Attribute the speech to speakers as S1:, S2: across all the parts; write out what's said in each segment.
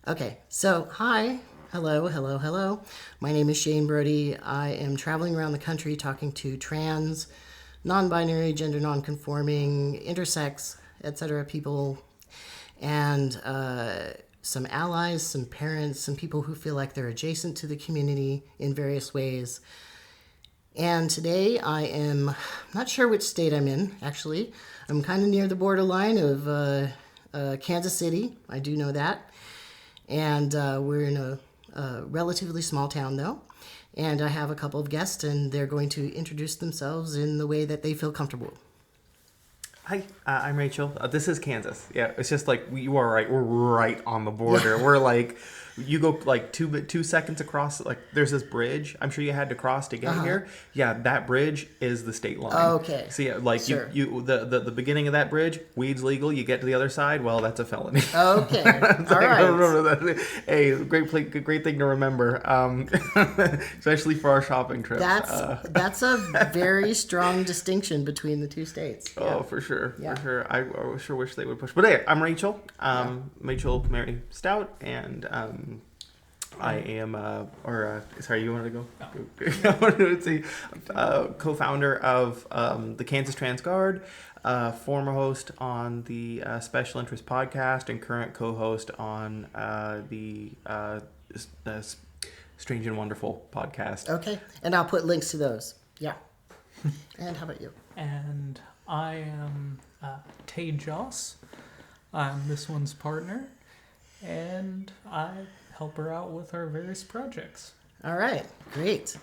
S1: Okay, so hi, hello. My name is Shane Brody. I am traveling around the country talking to trans, non-binary, gender non-conforming, intersex, etc. people, and some allies, some parents, some people who feel like they're adjacent to the community in various ways. And today I am not sure which state I'm in, actually. I'm kind of near the borderline of Kansas City. I do know that. And we're in a relatively small town, though. And I have a couple of guests, and they're going to introduce themselves in the way that they feel comfortable.
S2: Hi, I'm Rachel. This is Kansas. Yeah, it's just like you are right. We're right on the border. Yeah. We're like, you go like 2 seconds across. Like there's this bridge. I'm sure you had to cross to get here. Yeah, that bridge is the state line.
S1: Okay.
S2: So yeah, like sure. the beginning of that bridge, weed's legal. You get to the other side, well, that's a felony.
S1: Okay. All right.
S2: Remember that. Hey, great thing to remember, especially for our shopping trips.
S1: That's a very strong distinction between the two states.
S2: Yeah. Oh, for sure. Yeah. For sure. I sure wish they would push. But hey, I'm Rachel. Rachel Mary Stout, and I am, sorry, you wanted to go? Let's see. Co-founder of the Kansas Trans Guard, former host on the Special Interest podcast, and current co-host on the Strange and Wonderful podcast.
S1: Okay, and I'll put links to those. Yeah. And how about you?
S3: And I am Tay Joss. I'm this one's partner, and I help her out with our various projects.
S1: All right, great.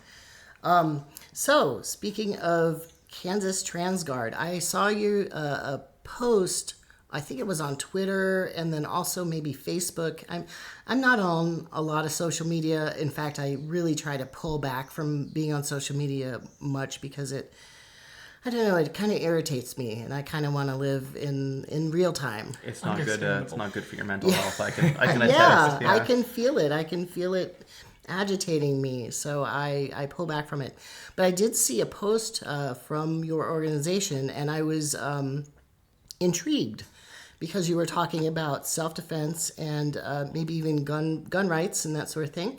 S1: So, speaking of Kansas Trans Guard, I saw you a post. I think it was on Twitter and then also maybe Facebook. I'm not on a lot of social media. In fact, I really try to pull back from being on social media much because it kind of irritates me, and I kind of want to live in real time.
S2: It's not good. It's not good for your mental health. I can
S1: attest. Yeah, I can feel it. I can feel it agitating me, so I pull back from it. But I did see a post from your organization, and I was intrigued because you were talking about self-defense and maybe even gun rights and that sort of thing,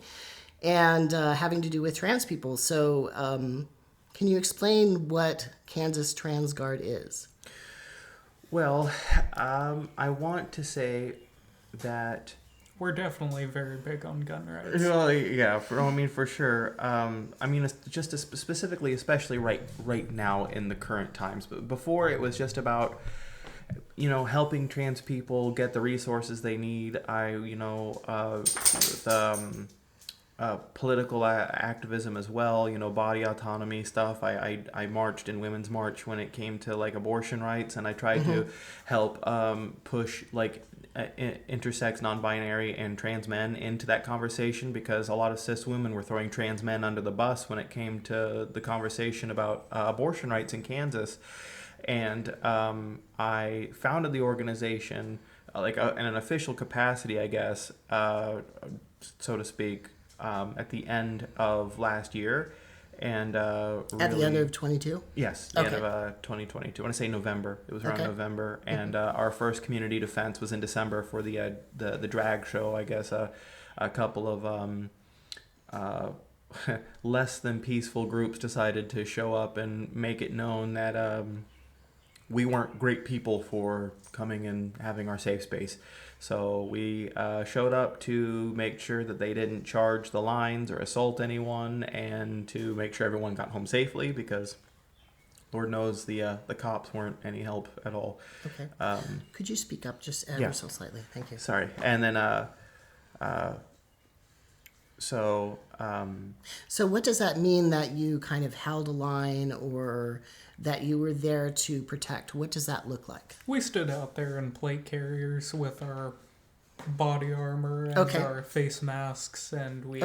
S1: and having to do with trans people. So can you explain what Kansas Trans Guard is?
S2: Well, I want to say that
S3: we're definitely very big on gun rights.
S2: Well, yeah, for sure. It's just specifically, especially right now in the current times. But before, it was just about helping trans people get the resources they need. Political activism as well, body autonomy stuff. I marched in Women's March when it came to like abortion rights, and I tried to help push like intersex, non-binary, and trans men into that conversation, because a lot of cis women were throwing trans men under the bus when it came to the conversation about abortion rights in Kansas. And I founded the organization in an official capacity, I guess, so to speak, at the end of last year. And at
S1: the end of 22?
S2: Yes, the end of 2022. I want to say November. It was around November. And our first community defense was in December for the drag show, I guess. A couple of less than peaceful groups decided to show up and make it known that we weren't great people for coming and having our safe space. So we showed up to make sure that they didn't charge the lines or assault anyone, and to make sure everyone got home safely, because Lord knows the cops weren't any help at all.
S1: Okay. Could you speak up just ever so slightly? Thank you.
S2: Sorry. And then so
S1: what does that mean, that you kind of held a line, or that you were there to protect? What does that look like?
S3: We stood out there in plate carriers with our body armor and our face masks, and we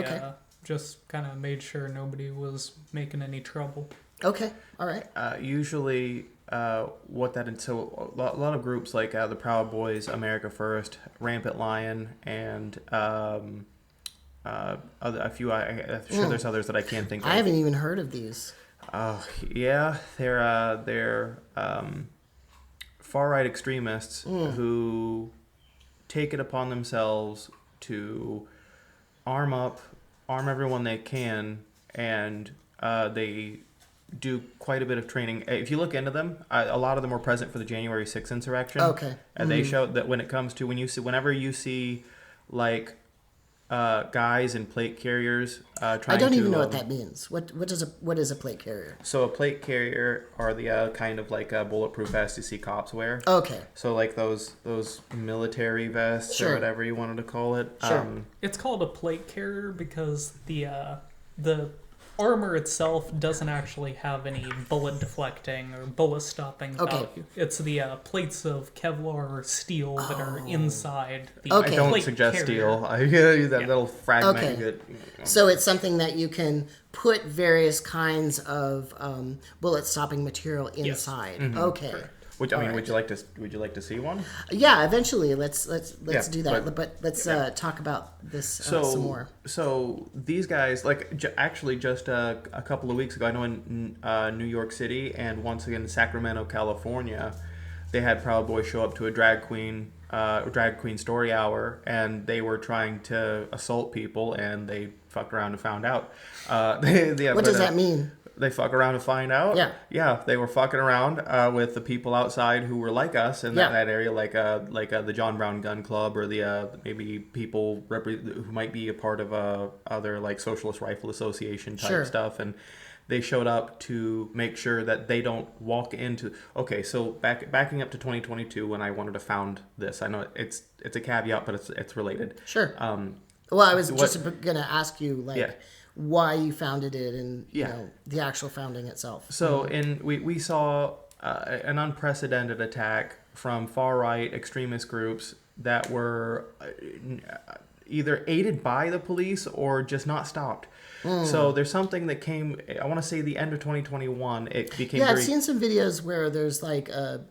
S3: just kind of made sure nobody was making any trouble.
S1: Okay, all right.
S2: Usually what that... So a lot of groups like the Proud Boys, America First, Rampant Lion, and a few... I'm sure there's others that I can't think of.
S1: I haven't even heard of these.
S2: Yeah, they're far-right extremists who take it upon themselves to arm everyone they can, and they do quite a bit of training. If you look into them, a lot of them were present for the January 6th insurrection.
S1: Okay.
S2: And they show that when it comes to whenever you see like guys in plate carriers trying to...
S1: I don't even know what that means. What is a plate carrier?
S2: So a plate carrier are the kind of like bulletproof vests you see cops wear.
S1: Okay.
S2: So like those military vests or whatever you wanted to call it.
S1: Sure.
S3: It's called a plate carrier because the armor itself doesn't actually have any bullet deflecting or bullet stopping value. It's the plates of Kevlar or steel that are inside the
S2: I don't
S3: plate
S2: suggest
S3: carrier.
S2: steel. I hear that little fragment.
S1: Okay. So it's something that you can put various kinds of bullet stopping material inside.
S2: Mm-hmm.
S1: Okay.
S2: Correct. Would you like to see one?
S1: Yeah, eventually. Let's do that. But let's talk about this some more.
S2: So these guys, like actually just a couple of weeks ago, I know in New York City and once again in Sacramento, California, they had Proud Boys show up to a drag queen story hour, and they were trying to assault people, and they fucked around and found out.
S1: What does that mean?
S2: They fuck around and find out.
S1: Yeah,
S2: they were fucking around with the people outside who were like us in that area, like the John Brown Gun Club, or the maybe people who might be a part of other like Socialist Rifle Association type stuff, and they showed up to make sure that they don't walk into. Okay, so backing up to 2022 when I wanted to found this, I know it's a caveat, but it's related.
S1: Sure. Well, I was just going to ask you why you founded it and you know the actual founding itself.
S2: So we saw an unprecedented attack from far right extremist groups that were either aided by the police or just not stopped. So there's something that came, I want to say the end of 2021, it became
S1: I've seen some videos where there's like a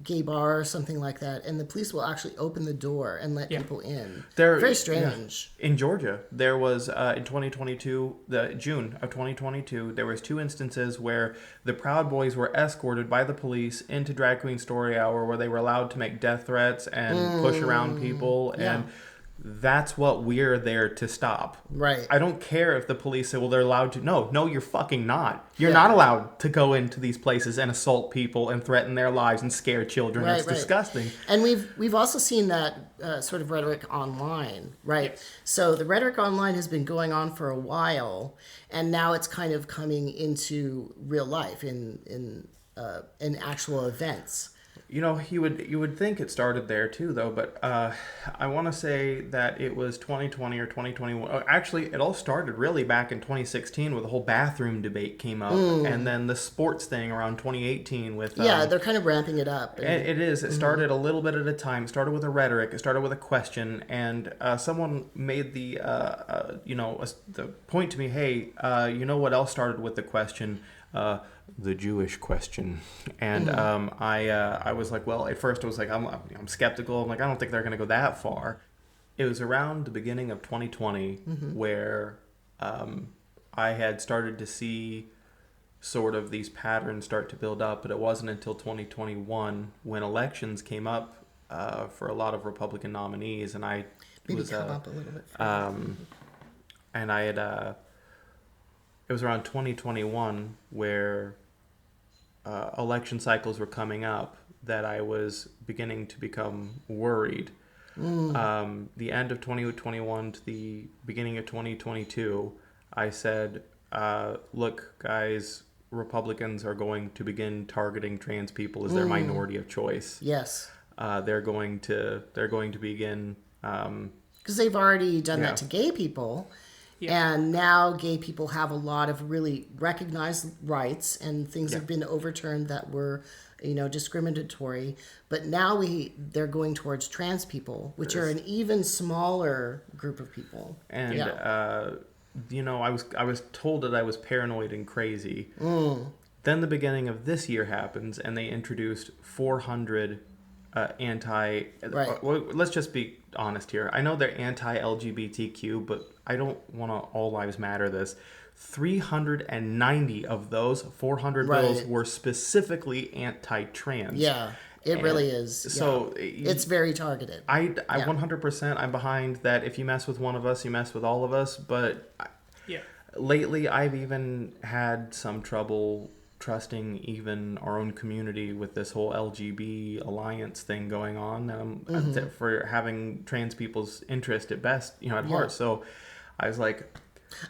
S1: gay bar or something like that, and the police will actually open the door and let people in. Very strange.
S2: In Georgia, there was, in 2022, June of 2022, there was 2 instances where the Proud Boys were escorted by the police into Drag Queen Story Hour, where they were allowed to make death threats and push around people, and that's what we're there to stop.
S1: Right.
S2: I don't care if the police say, well, they're allowed to. No, you're fucking not. You're not allowed to go into these places and assault people and threaten their lives and scare children. That's disgusting.
S1: And we've also seen that sort of rhetoric online, right? Yes. So the rhetoric online has been going on for a while, and now it's kind of coming into real life in actual events.
S2: You know, you would think it started there too, though, but I want to say that it was 2020 or 2021. Actually, it all started really back in 2016 where the whole bathroom debate came up, and then the sports thing around 2018 with...
S1: they're kind of ramping it up.
S2: It is. It started a little bit at a time. It started with a rhetoric. It started with a question, and someone made the point to me, hey, you know what else started with the question? The Jewish question. And I was like, well, at first I was like, I'm skeptical. I'm like, I don't think they're going to go that far. It was around the beginning of 2020 where I had started to see sort of these patterns start to build up, but it wasn't until 2021 when elections came up for a lot of Republican nominees, and I was
S1: come up a little bit
S2: and I had it was around 2021 where election cycles were coming up that I was beginning to become worried. The end of 2021 to the beginning of 2022, I said, look, guys, Republicans are going to begin targeting trans people as their minority of choice.
S1: Yes.
S2: They're going to begin...
S1: because they've already done that to gay people. Yeah. And now gay people have a lot of really recognized rights, and things have been overturned that were, discriminatory. But now they're going towards trans people, which are an even smaller group of people.
S2: And I was told that I was paranoid and crazy. Then the beginning of this year happens, and they introduced 400 let's just be honest here. I know they're anti-LGBTQ, but I don't want to all lives matter this. 390 of those 400 bills were specifically anti-trans.
S1: Yeah. It really is.
S2: So
S1: it's very targeted.
S2: I 100% I'm behind that. If you mess with one of us, you mess with all of us. But lately, I've even had some trouble trusting even our own community with this whole LGB alliance thing going on, for having trans people's interest at best, at heart. So I was like,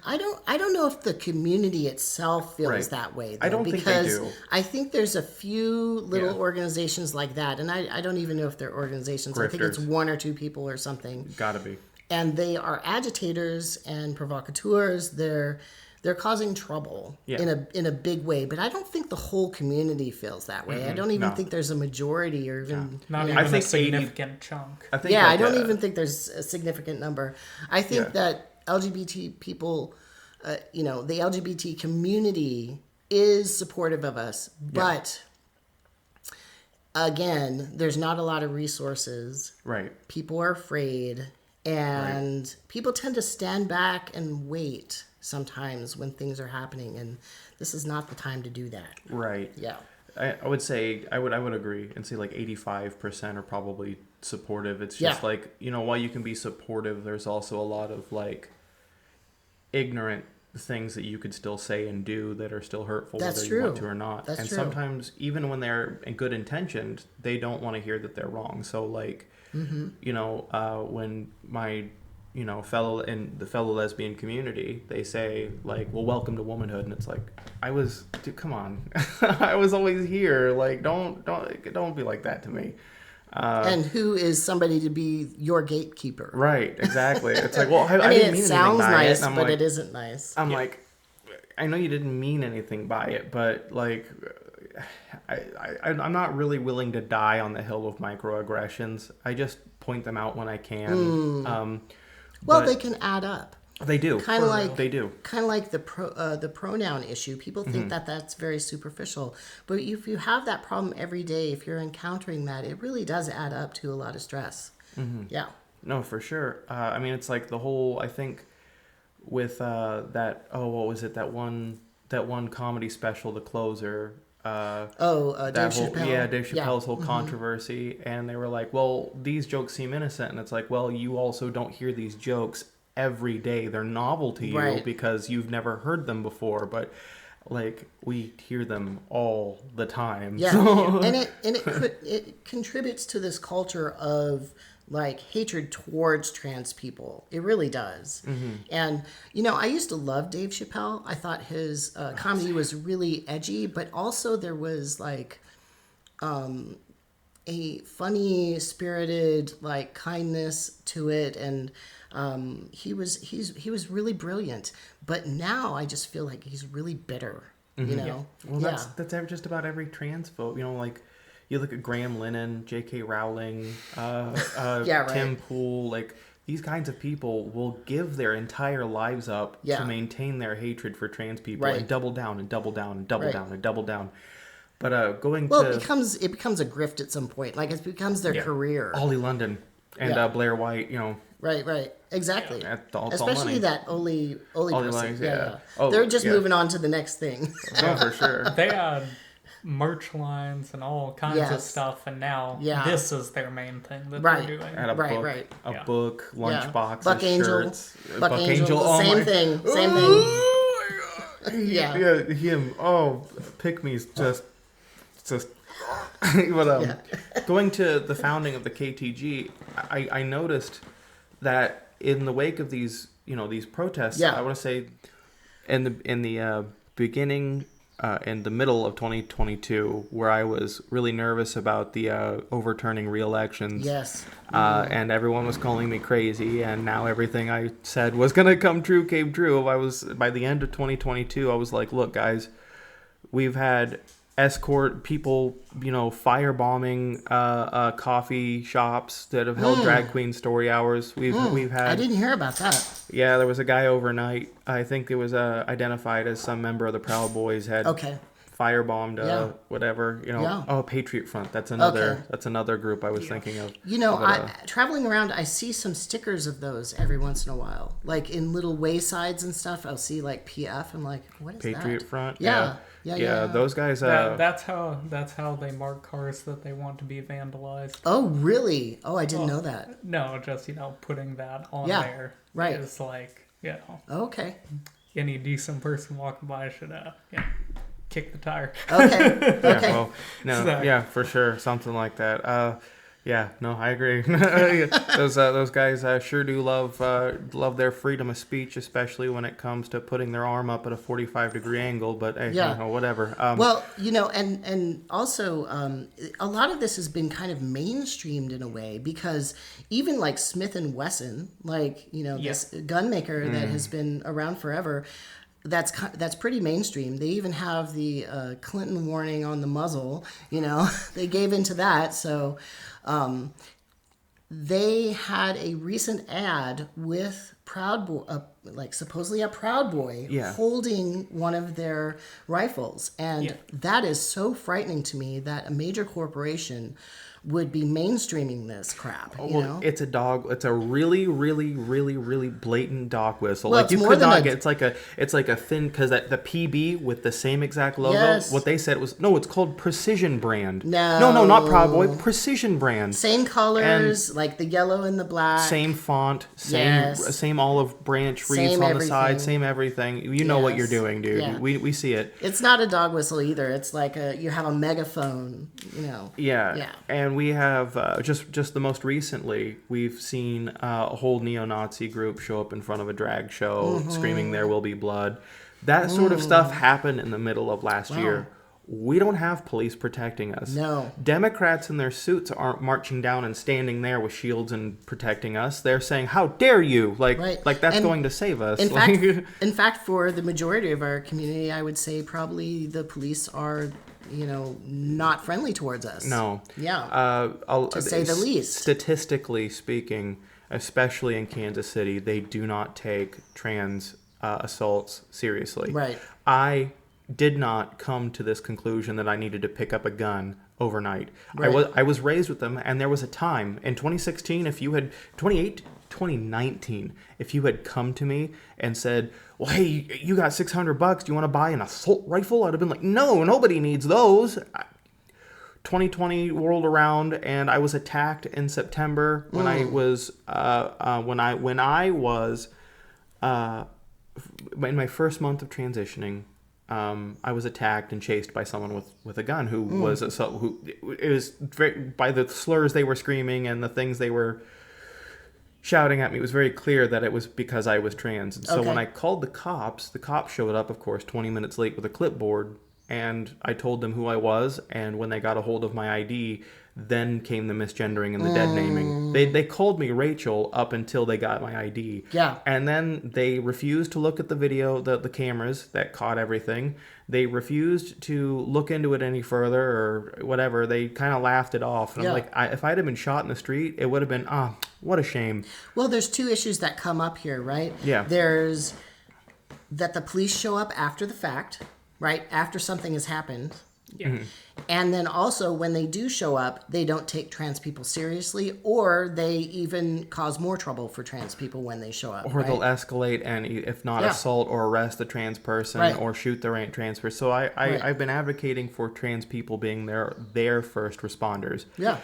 S1: I don't know if the community itself feels that way, though,
S2: I don't think they do.
S1: I think there's a few little organizations like that, and I don't even know if they're organizations. Grifters. I think it's one or two people or something.
S2: Gotta be.
S1: And they are agitators and provocateurs. They're causing trouble in a big way, but I don't think the whole community feels that way. I don't even think there's a majority or even
S3: not even a significant chunk.
S1: I don't even think there's a significant number. I think that LGBT people, the LGBT community is supportive of us, but again, there's not a lot of resources.
S2: Right.
S1: People are afraid, and people tend to stand back and wait sometimes when things are happening, and this is not the time to do that.
S2: Right.
S1: Yeah.
S2: I would say I would agree and say like 85% are probably supportive. It's just like, while you can be supportive, there's also a lot of like ignorant things that you could still say and do that are still hurtful, whether you want to or not.
S1: That's true.
S2: Sometimes even when they're in good intentioned, they don't want to hear that they're wrong. So like, when my fellow in the fellow lesbian community, they say like, well, welcome to womanhood, and it's like, come on, I was always here. Like, don't be like that to me.
S1: And who is somebody to be your gatekeeper?
S2: Right, exactly. It's like, well, I
S1: it
S2: didn't mean
S1: sounds
S2: anything by
S1: nice,
S2: it.
S1: but it isn't nice.
S2: I'm like, I know you didn't mean anything by it, but like, I'm not really willing to die on the hill of microaggressions. I just point them out when I can.
S1: Well, they can add up.
S2: They do.
S1: Kind of like
S2: they do.
S1: Kind of like the pronoun issue. People think that that's very superficial, but if you have that problem every day, if you're encountering that, it really does add up to a lot of stress. Yeah.
S2: No, for sure. I mean, it's like the whole. I think with that. Oh, what was it? That one comedy special, The Closer.
S1: Dave Chappelle.
S2: Yeah, Dave Chappelle's whole controversy, and they were like, well, these jokes seem innocent, and it's like, well, you also don't hear these jokes every day. They're novel to you because you've never heard them before, but like we hear them all the time.
S1: Yeah,
S2: so.
S1: and it contributes to this culture of like hatred towards trans people. It really does. And I used to love Dave Chappelle. I thought his comedy was really edgy, but also there was like a funny spirited like kindness to it, and he was really brilliant. But now I just feel like he's really bitter. Well,
S2: that's just about every trans folk. Like you look at Graham Lennon, J.K. Rowling, Tim Pool, like these kinds of people will give their entire lives up to maintain their hatred for trans people and double down and double down and double down and double down. But it becomes a grift at some point. Like it becomes their career. Ollie London and Blair White,
S1: Right. Exactly. Especially
S2: money.
S1: that Oli person.
S2: Yeah.
S1: They're just moving on to the next thing.
S2: No, for sure.
S3: They had merch lines and all kinds of stuff, and now this is their main thing that they're doing.
S2: And a book, lunchboxes,
S1: Buck Angel,
S2: shirts.
S1: Buck Angel, same thing.
S2: Oh my god.
S1: Yeah,
S2: him. Oh, pick me's just. But going to the founding of the KTG, I noticed that in the wake of these protests, I want to say in the beginning in the middle of 2022, where I was really nervous about the overturning re-elections.
S1: Yes.
S2: And everyone was calling me crazy, and now everything I said was going to come true came true. By the end of 2022, I was like, look, guys, we've had escort people, firebombing coffee shops that have held drag queen story hours. We've had.
S1: I didn't hear about that.
S2: Yeah, there was a guy overnight. I think it was identified as some member of the Proud Boys had firebombed
S1: Yeah.
S2: whatever,
S1: Yeah.
S2: Oh, Patriot Front. That's another
S1: Okay.
S2: that's another group I was thinking of.
S1: Traveling around, I see some stickers of those every once in a while, like in little waysides and stuff. I'll see like PF. I'm like, what is
S2: Patriot
S1: that?
S2: Front.
S1: Yeah.
S2: Those guys.
S3: That's how they mark cars that they want to be vandalized.
S1: Oh, really? Oh, I didn't know that.
S3: No, just putting that on
S1: Yeah,
S3: there.
S1: right.
S3: Is like
S1: Okay.
S3: any decent person walking by should kick the tire.
S1: Okay.
S2: Yeah,
S1: Okay.
S2: well, no,
S3: Sorry.
S2: yeah, for sure, something like that. Yeah, no, I agree. Those guys sure do love their freedom of speech, especially when it comes to putting their arm up at a 45-degree angle. But hey, whatever.
S1: Well, and also a lot of this has been kind of mainstreamed in a way, because even like Smith and Wesson, like this gun maker that has been around forever. That's pretty mainstream. They even have the Clinton warning on the muzzle. They gave into that. So they had a recent ad with Proud Boy, supposedly a Proud Boy, holding one of their rifles, and that is so frightening to me that a major corporation would be mainstreaming this crap.
S2: It's a really, really, really, really blatant dog whistle.
S1: Well,
S2: like you could not get. It's like a thin, because the PB with the same exact logo.
S1: Yes.
S2: What they said was no. It's called Precision Brand.
S1: No,
S2: not Proud Boy. Precision Brand.
S1: Same colors, like the yellow and the black.
S2: Same font. Same olive branch wreaths on the side. Same everything. You know what you're doing, dude.
S1: Yeah.
S2: We see it.
S1: It's not a dog whistle either. It's like you have a megaphone.
S2: Yeah. And we have just the most recently, we've seen a whole neo-Nazi group show up in front of a drag show screaming "There will be blood." That sort of stuff happened in the middle of last year. We don't have police protecting us.
S1: No.
S2: Democrats in their suits aren't marching down and standing there with shields and protecting us. They're saying, "How dare you!" Like that's going to save us.
S1: In fact, for the majority of our community, I would say probably the police are not friendly towards us.
S2: No.
S1: Yeah. To say the least.
S2: Statistically speaking, especially in Kansas City, they do not take trans assaults seriously.
S1: Right.
S2: I did not come to this conclusion that I needed to pick up a gun overnight.
S1: Right.
S2: I was raised with them, and there was a time in 2016, 2019, if you had come to me and said, "Well, hey, you got $600. Do you want to buy an assault rifle?" I'd have been like, "No, nobody needs those." 2020 rolled around, and I was attacked in September when I was in my first month of transitioning. I was attacked and chased by someone with a gun who was it was by the slurs they were screaming and the things they were shouting at me. It was very clear that it was because I was trans. And so when I called the cops showed up, of course, 20 minutes late with a clipboard, and I told them who I was. And when they got a hold of my ID, then came the misgendering and the dead naming. They called me Rachel up until they got my ID.
S1: Yeah.
S2: And then they refused to look at the video, the cameras that caught everything. They refused to look into it any further or whatever. They kind of laughed it off. And I'm like, if I'd have been shot in the street, it would have been, what a shame.
S1: Well, there's two issues that come up here, right?
S2: Yeah.
S1: There's that the police show up after the fact, right? After something has happened.
S3: Yeah.
S2: Mm-hmm.
S1: And then also when they do show up, they don't take trans people seriously, or they even cause more trouble for trans people when they show up.
S2: Or they'll escalate and, if not assault or arrest the trans person or shoot the trans person. So I've been advocating for trans people being their first responders.
S1: Yeah.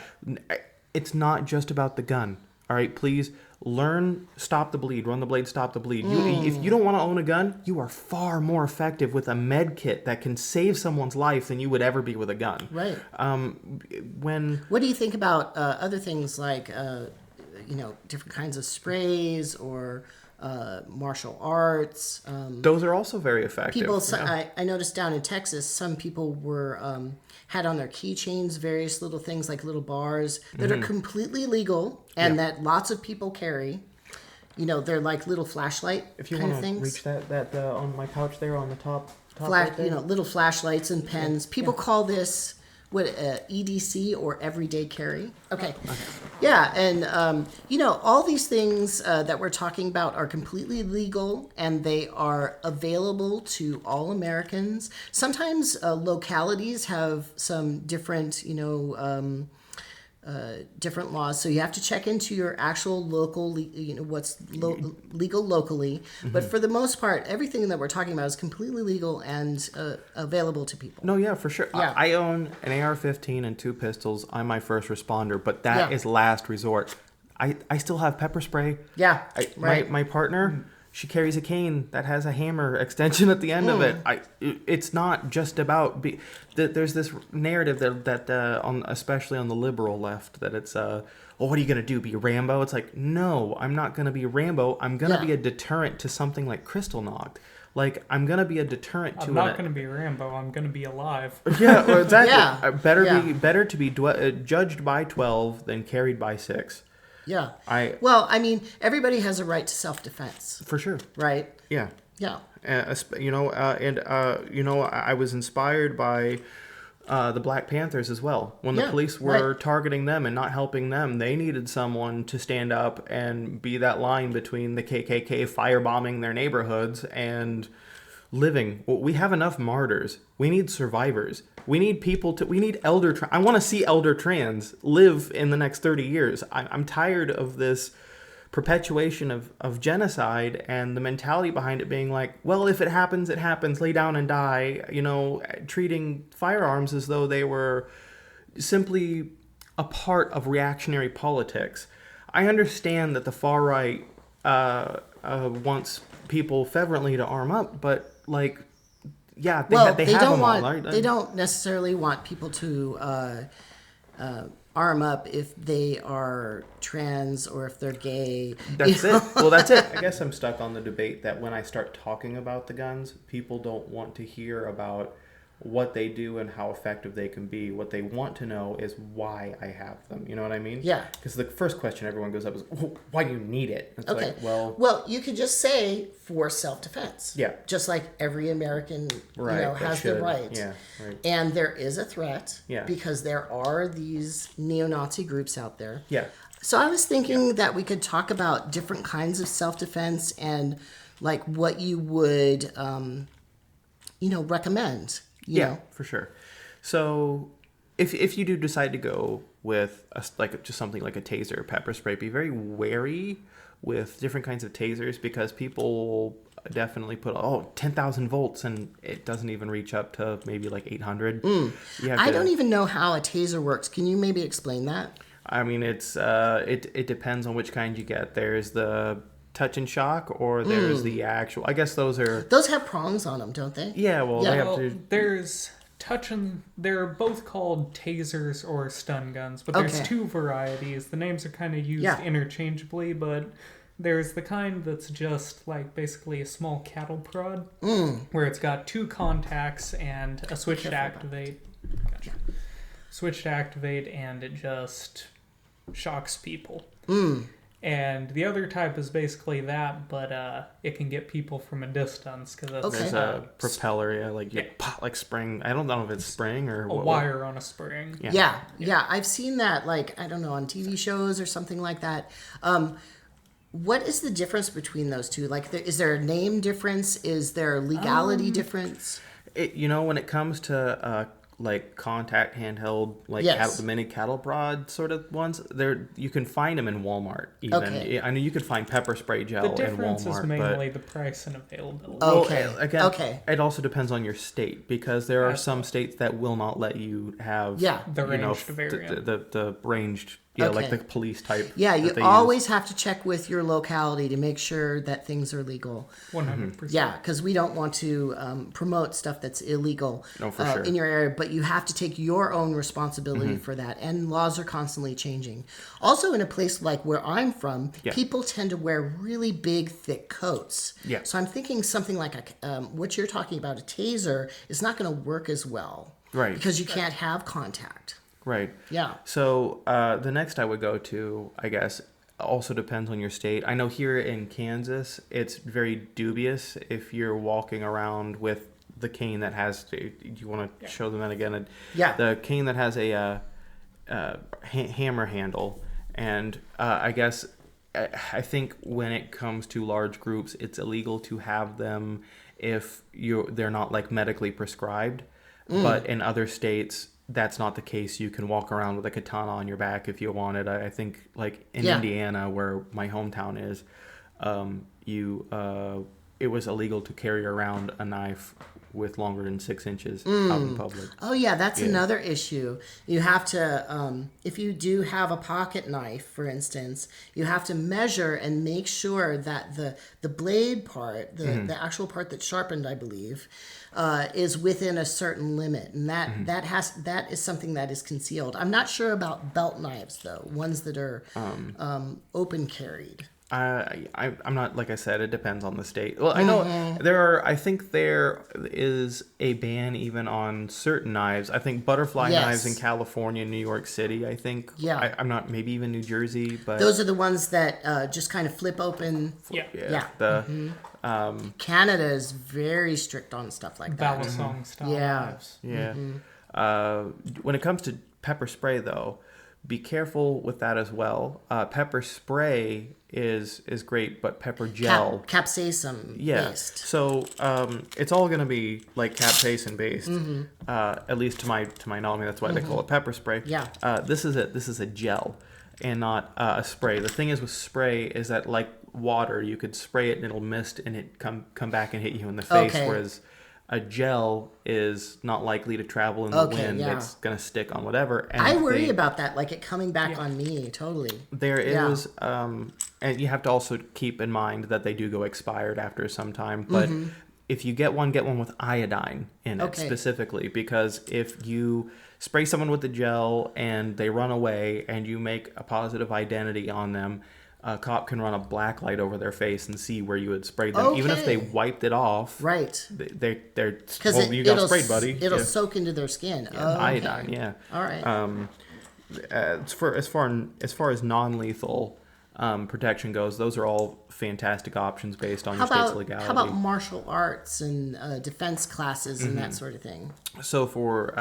S2: It's not just about the gun. All right, please learn, stop the bleed, run the blade, stop the bleed. If you don't want to own a gun, you are far more effective with a med kit that can save someone's life than you would ever be with a gun.
S1: Right.
S2: What
S1: do you think about other things like, different kinds of sprays or martial arts?
S2: Those are also very effective.
S1: People, I noticed down in Texas, some people were had on their keychains various little things like little bars that are completely legal and that lots of people carry. They're like little flashlight
S2: if you
S1: kind
S2: want
S1: of
S2: to
S1: things.
S2: reach that on my couch there on the top
S1: Flash,
S2: right there.
S1: little flashlights and pens. People call this EDC or everyday carry. Okay. Yeah, and all these things that we're talking about are completely legal, and they are available to all Americans. Sometimes localities have some different, different laws, so you have to check into your actual local, what's legal locally. But for the most part, everything that we're talking about is completely legal and available to people.
S2: No, yeah, for sure.
S1: Yeah.
S2: I own an AR-15 and 2 pistols. I'm my first responder, but that is last resort. I still have pepper spray.
S1: Yeah, right.
S2: My partner, she carries a cane that has a hammer extension at the end of it. It's not just about there's this narrative that especially on the liberal left, that it's well, what are you gonna do? Be Rambo? It's like, no, I'm not gonna be Rambo. I'm gonna be a deterrent to something like Kristallnacht. Like, I'm gonna be a deterrent to.
S3: I'm not gonna be Rambo. I'm gonna be alive.
S2: Yeah, well, exactly.
S1: Yeah.
S2: Better to be judged by 12 than carried by 6.
S1: Yeah. Everybody has a right to self-defense.
S2: For sure.
S1: Right?
S2: Yeah.
S1: Yeah.
S2: I was inspired by the Black Panthers as well. When the police were targeting them and not helping them, they needed someone to stand up and be that line between the KKK firebombing their neighborhoods and living. Well, we have enough martyrs. We need survivors. We need people to. We need I want to see elder trans live in the next 30 years. I'm tired of this perpetuation of genocide and the mentality behind it being like, well, if it happens, it happens. Lay down and die. Treating firearms as though they were simply a part of reactionary politics. I understand that the far right wants people fervently to arm up, but they
S1: don't necessarily want people to arm up if they are trans or if they're gay.
S2: That's it. Well, that's it. I guess I'm stuck on the debate that when I start talking about the guns, people don't want to hear about what they do and how effective they can be. What they want to know is why I have them. You know what I mean?
S1: Yeah.
S2: Because the first question everyone goes up is, why do you need it? It's
S1: okay. Well, you could just say for self-defense.
S2: Yeah.
S1: Just like every American, has the right.
S2: Yeah. Right.
S1: And there is a threat.
S2: Yeah.
S1: Because there are these neo-Nazi groups out there.
S2: Yeah.
S1: So I was thinking that we could talk about different kinds of self-defense and like what you would, recommend. You know?
S2: For sure. So if you do decide to go with just something like a taser or pepper spray, be very wary with different kinds of tasers, because people definitely put 10,000 volts and it doesn't even reach up to maybe like 800.
S1: I don't even know how a taser works. Can you maybe explain that?
S2: I mean, it depends on which kind you get. There's the touch and shock, or there's the actual. I guess those
S1: have prongs on them, don't they?
S2: Yeah, well, they have to.
S3: There's touch and they're both called tasers or stun guns, but there's two varieties. The names are kind of used interchangeably, but there's the kind that's just like basically a small cattle prod, where it's got 2 contacts and a switch to activate. Gotcha. Switch to activate, and it just shocks people. And the other type is basically that, but it can get people from a distance, because
S2: there's a propeller, like spring. I don't know if it's spring or
S3: a wire on a spring.
S1: Yeah. I've seen that, I don't know, on TV shows or something like that. What is the difference between those two? Is there a name difference? Is there a legality difference?
S2: When it comes to contact handheld, the mini cattle prod sort of ones, you can find them in Walmart even. I know you could find pepper spray gel in Walmart.
S3: The difference is mainly the price and availability.
S2: It also depends on your state, because there are some states that will not let you have
S3: the ranged variant.
S2: The ranged like the police type.
S1: Yeah, you always have to check with your locality to make sure that things are legal.
S3: 100%.
S1: Yeah, because we don't want to promote stuff that's illegal in your area, but you have to take your own responsibility for that, and laws are constantly changing. Also, in a place like where I'm from, people tend to wear really big, thick coats.
S2: Yeah.
S1: So I'm thinking something like what you're talking about, a taser, is not going to work as well.
S2: Right.
S1: Because you can't have contact.
S2: Right.
S1: Yeah.
S2: So the next I would go to, I guess, also depends on your state. I know here in Kansas, it's very dubious if you're walking around with the cane that has. Do you want to show them that again?
S1: Yeah.
S2: The cane that has a hammer handle, and I guess I think when it comes to large groups, it's illegal to have them if they're not like medically prescribed. But in other states, that's not the case. You can walk around with a katana on your back if you wanted. I think like in Indiana, where my hometown is, it was illegal to carry around a knife with longer than 6 inches out in public.
S1: Oh yeah, that's another issue. You have to, if you do have a pocket knife, for instance, you have to measure and make sure that the blade part, the actual part that's sharpened, I believe, is within a certain limit, and that is something that is concealed. I'm not sure about belt knives though, ones that are open carried.
S2: I'm not, like I said, it depends on the state. Well, I know I think there is a ban even on certain knives. I think butterfly knives in California, New York City, I think.
S1: Yeah.
S2: I'm not, maybe even New Jersey, but.
S1: Those are the ones that just kind of flip open.
S3: Yeah.
S1: Canada is very strict on stuff like that.
S3: Balisong style knives.
S2: Yeah. When it comes to pepper spray, though, be careful with that as well. Pepper spray is great, but pepper gel,
S1: capsaicin based.
S2: So it's all going to be like capsaicin based, at least to my knowledge. That's why they call it pepper spray.
S1: Yeah.
S2: This is a gel and not a spray. The thing is with spray is that like water, you could spray it and it'll mist and it come back and hit you in the face, whereas a gel is not likely to travel in the wind.
S1: Yeah.
S2: It's going to stick on whatever. And
S1: I worry about that, like it coming back on me, totally.
S2: There is, and you have to also keep in mind that they do go expired after some time. But if you get one with iodine in it specifically, because if you spray someone with the gel and they run away and you make a positive identity on them, a cop can run a black light over their face and see where you had sprayed them. Even if they wiped it off,
S1: right?
S2: They're you got sprayed, buddy.
S1: It'll soak into their skin.
S2: Iodine, yeah.
S1: All right.
S2: As far as non-lethal protection goes, those are all fantastic options based on your state's legality.
S1: How about martial arts and defense classes and that sort of thing?
S2: So for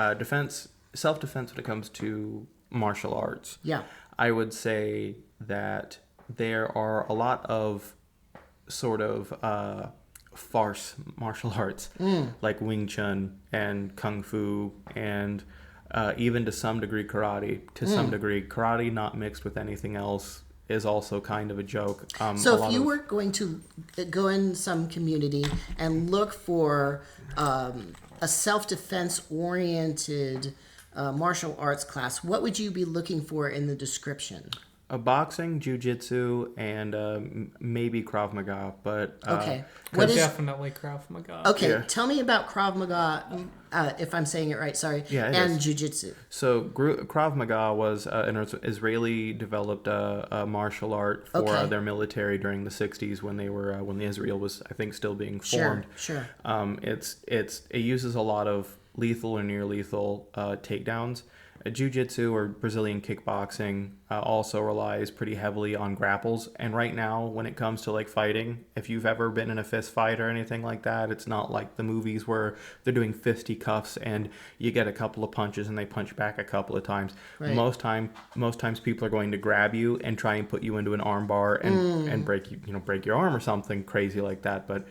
S2: self-defense when it comes to martial arts, I would say that there are a lot of sort of farce martial arts like Wing Chun and Kung Fu and even to some degree karate. To some degree, karate not mixed with anything else is also kind of a joke.
S1: So if you were going to go in some community and look for a self-defense oriented martial arts class, what would you be looking for in the description?
S2: Boxing, jiu-jitsu, and maybe Krav Maga, but
S3: Definitely Krav Maga.
S1: Okay, tell me about Krav Maga, if I'm saying it right. Sorry, and jiu-jitsu.
S2: So Krav Maga was an Israeli-developed martial art for their military during the '60s when they were when Israel was, I think, still being formed.
S1: Sure.
S2: It uses a lot of lethal or near-lethal takedowns. Jiu-jitsu or Brazilian kickboxing also relies pretty heavily on grapples. And right now, when it comes to like fighting, if you've ever been in a fist fight or anything like that, it's not like the movies where they're doing fisticuffs and you get a couple of punches and they punch back a couple of times. Right. Most times people are going to grab you and try and put you into an arm bar and break your arm or something crazy like that. But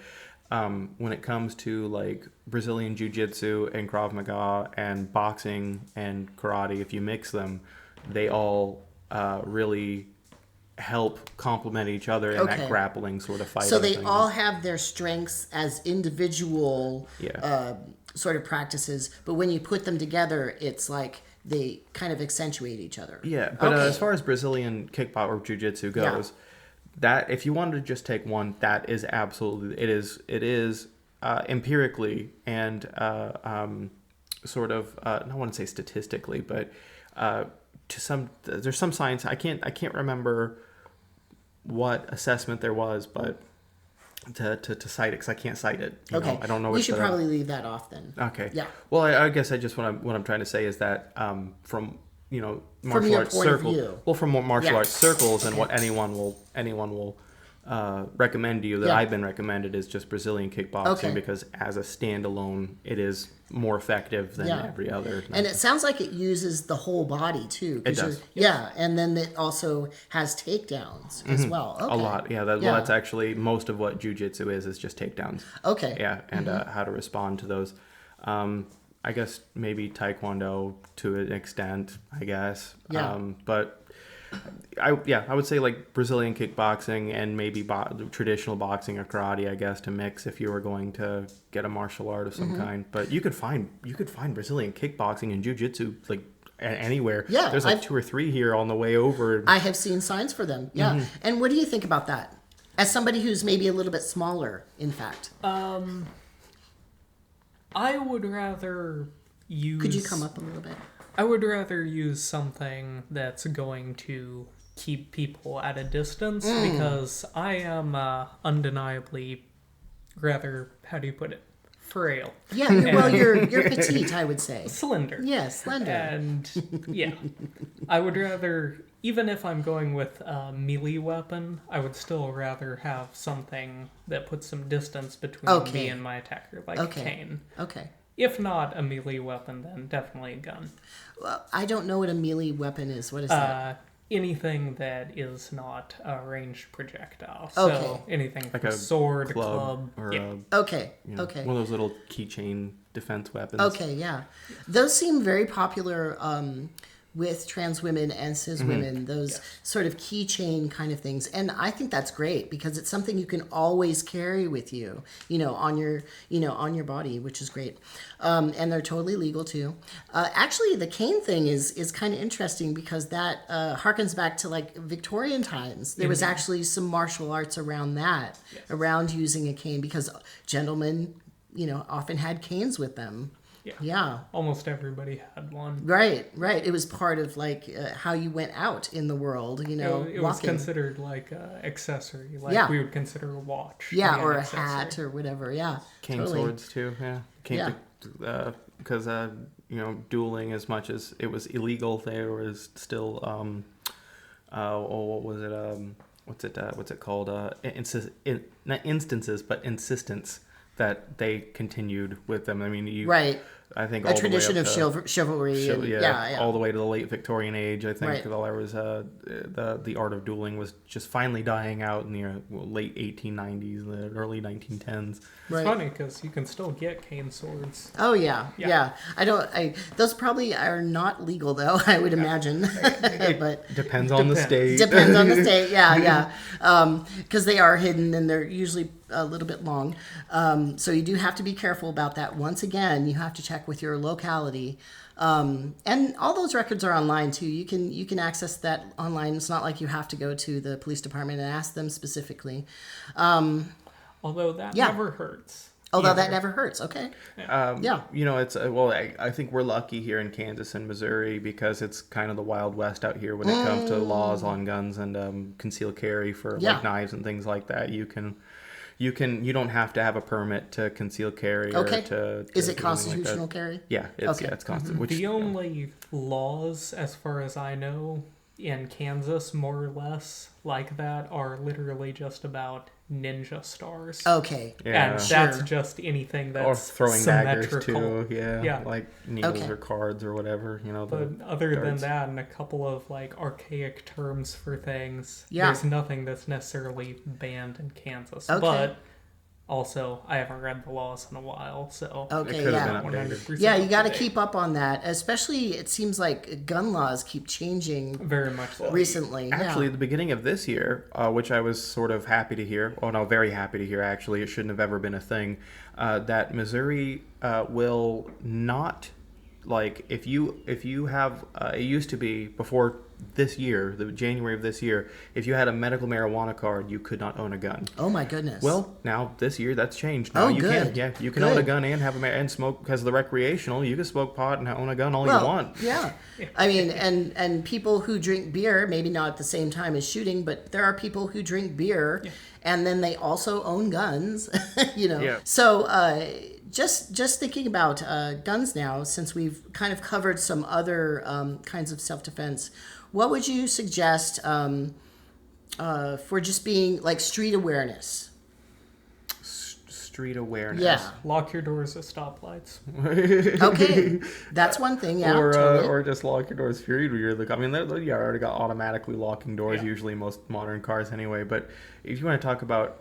S2: when it comes to like Brazilian Jiu-Jitsu and Krav Maga and boxing and karate, if you mix them, they all really help complement each other in that grappling sort of fight.
S1: So they all have their strengths as individual sort of practices, but when you put them together, it's like they kind of accentuate each other.
S2: Yeah, but as far as Brazilian kickboxing or Jiu-Jitsu goes, that if you wanted to just take one, that is absolutely it is empirically and sort of I don't want to say statistically, but there's some science. I can't remember what assessment there was, but to cite it because I can't cite it. I don't know.
S1: We should probably leave that off then.
S2: Okay.
S1: Yeah.
S2: Well, I guess what I'm trying to say is that from martial arts circles. Well, from martial arts circles and what anyone will recommend to you that I've been recommended is just Brazilian kickboxing, because as a standalone, it is more effective than every other.
S1: And it sounds like it uses the whole body too.
S2: It does.
S1: Yeah, and then it also has takedowns as well. Okay.
S2: A lot, yeah. Well, that's actually most of what jiu-jitsu is just takedowns.
S1: Okay.
S2: Yeah, and how to respond to those. I guess maybe taekwondo to an extent, I guess.
S1: Yeah.
S2: But I would say like Brazilian kickboxing and maybe traditional boxing or karate, I guess, to mix if you were going to get a martial art of some kind. But you could find Brazilian kickboxing and jiu-jitsu like anywhere.
S1: Yeah,
S2: there's like 2 or 3 here on the way over.
S1: I have seen signs for them. Yeah. And what do you think about that? As somebody who's maybe a little bit smaller, in fact.
S3: I would rather use...
S1: Could you come up a little bit?
S3: I would rather use something that's going to keep people at a distance, because I am undeniably rather, how do you put it, frail.
S1: Yeah, you're petite, I would say.
S3: Slender.
S1: Yeah, slender.
S3: And, yeah. I would rather, even if I'm going with a melee weapon, I would still rather have something that puts some distance between me and my attacker, like a cane.
S1: Okay.
S3: If not a melee weapon, then definitely a gun.
S1: Well, I don't know what a melee weapon is. What is that?
S3: Anything that is not a ranged projectile.
S1: Okay.
S3: So anything
S2: like
S3: from
S2: a
S3: sword,
S2: club,
S3: club.
S2: or
S1: Okay.
S2: one of those little keychain defense weapons.
S1: Okay, yeah. Those seem very popular with trans women and cis women, those sort of keychain kind of things. And I think that's great because it's something you can always carry with you, on your body, which is great. And they're totally legal too. Actually, the cane thing is kind of interesting because that harkens back to like Victorian times. There was actually some martial arts around that, around using a cane, because gentlemen, often had canes with them. Yeah.
S3: Almost everybody had one.
S1: Right. It was part of like how you went out in the world,
S3: It was considered like an accessory, like we would consider a watch.
S1: Yeah, or a hat or whatever. Yeah.
S2: Cane swords too. Yeah. Because dueling, as much as it was illegal, there was still what was it? What's it called? Not instances, but insistence that they continued with them. I mean, I think
S1: a tradition of chivalry.
S2: All the way to the late Victorian age. I think there was the art of dueling was just finally dying out in the late 1890s, the early 1910s.
S3: It's funny because you can still get cane swords.
S1: Oh yeah. Those probably are not legal though, I would imagine. But
S2: depends on the state.
S1: Depends on the state. Yeah. Because they are hidden and they're usually a little bit long. So you do have to be careful about that. Once again, you have to check with your locality. And all those records are online too. You can access that online. It's not like you have to go to the police department and ask them specifically.
S3: Although that never hurts.
S1: That never hurts. Okay.
S2: It's I think we're lucky here in Kansas and Missouri because it's kind of the Wild West out here when it comes to laws on guns and concealed carry for like knives and things like that. You don't have to have a permit to conceal carry or to
S1: Is it constitutional carry?
S2: Yeah, it's constant.
S3: The only laws, as far as I know, in Kansas, more or less, like that, are literally just about ninja stars.
S1: Okay.
S3: Yeah. And that's just anything that's
S2: or throwing
S3: symmetrical.
S2: daggers too. Yeah. Like needles or cards or whatever.
S3: But other than that, and a couple of like archaic terms for things,
S1: Yeah.
S3: there's nothing that's necessarily banned in Kansas.
S1: Okay.
S3: But also, I haven't read the laws in a while, so
S1: Okay,
S2: It
S1: yeah.
S3: 100%.
S1: Yeah, you got to keep up on that. Especially, it seems like gun laws keep changing
S3: Very much so.
S1: recently.
S2: Actually, at the beginning of this year, which I was sort of happy to hear, very happy to hear actually, it shouldn't have ever been a thing, that Missouri will not, like, if you have, it used to be before this year, the January of this year, if you had a medical marijuana card, you could not own a gun.
S1: Oh my goodness.
S2: Well, now this year that's changed. Now you
S1: good.
S2: can. Yeah, you can own a gun and have and smoke because of the recreational. You can smoke pot and own a gun all you want.
S1: Yeah. I mean, and people who drink beer, maybe not at the same time as shooting, but there are people who drink beer and then they also own guns,
S2: Yeah.
S1: So, just thinking about guns now, since we've kind of covered some other kinds of self-defense, what would you suggest for just being like street awareness.
S2: Street awareness.
S1: Yeah.
S3: Lock your doors at stoplights.
S1: Okay, that's one thing. Yeah, totally.
S2: Or just lock your doors. Period. I mean, you already got automatically locking doors. Usually, most modern cars anyway. But if you want to talk about,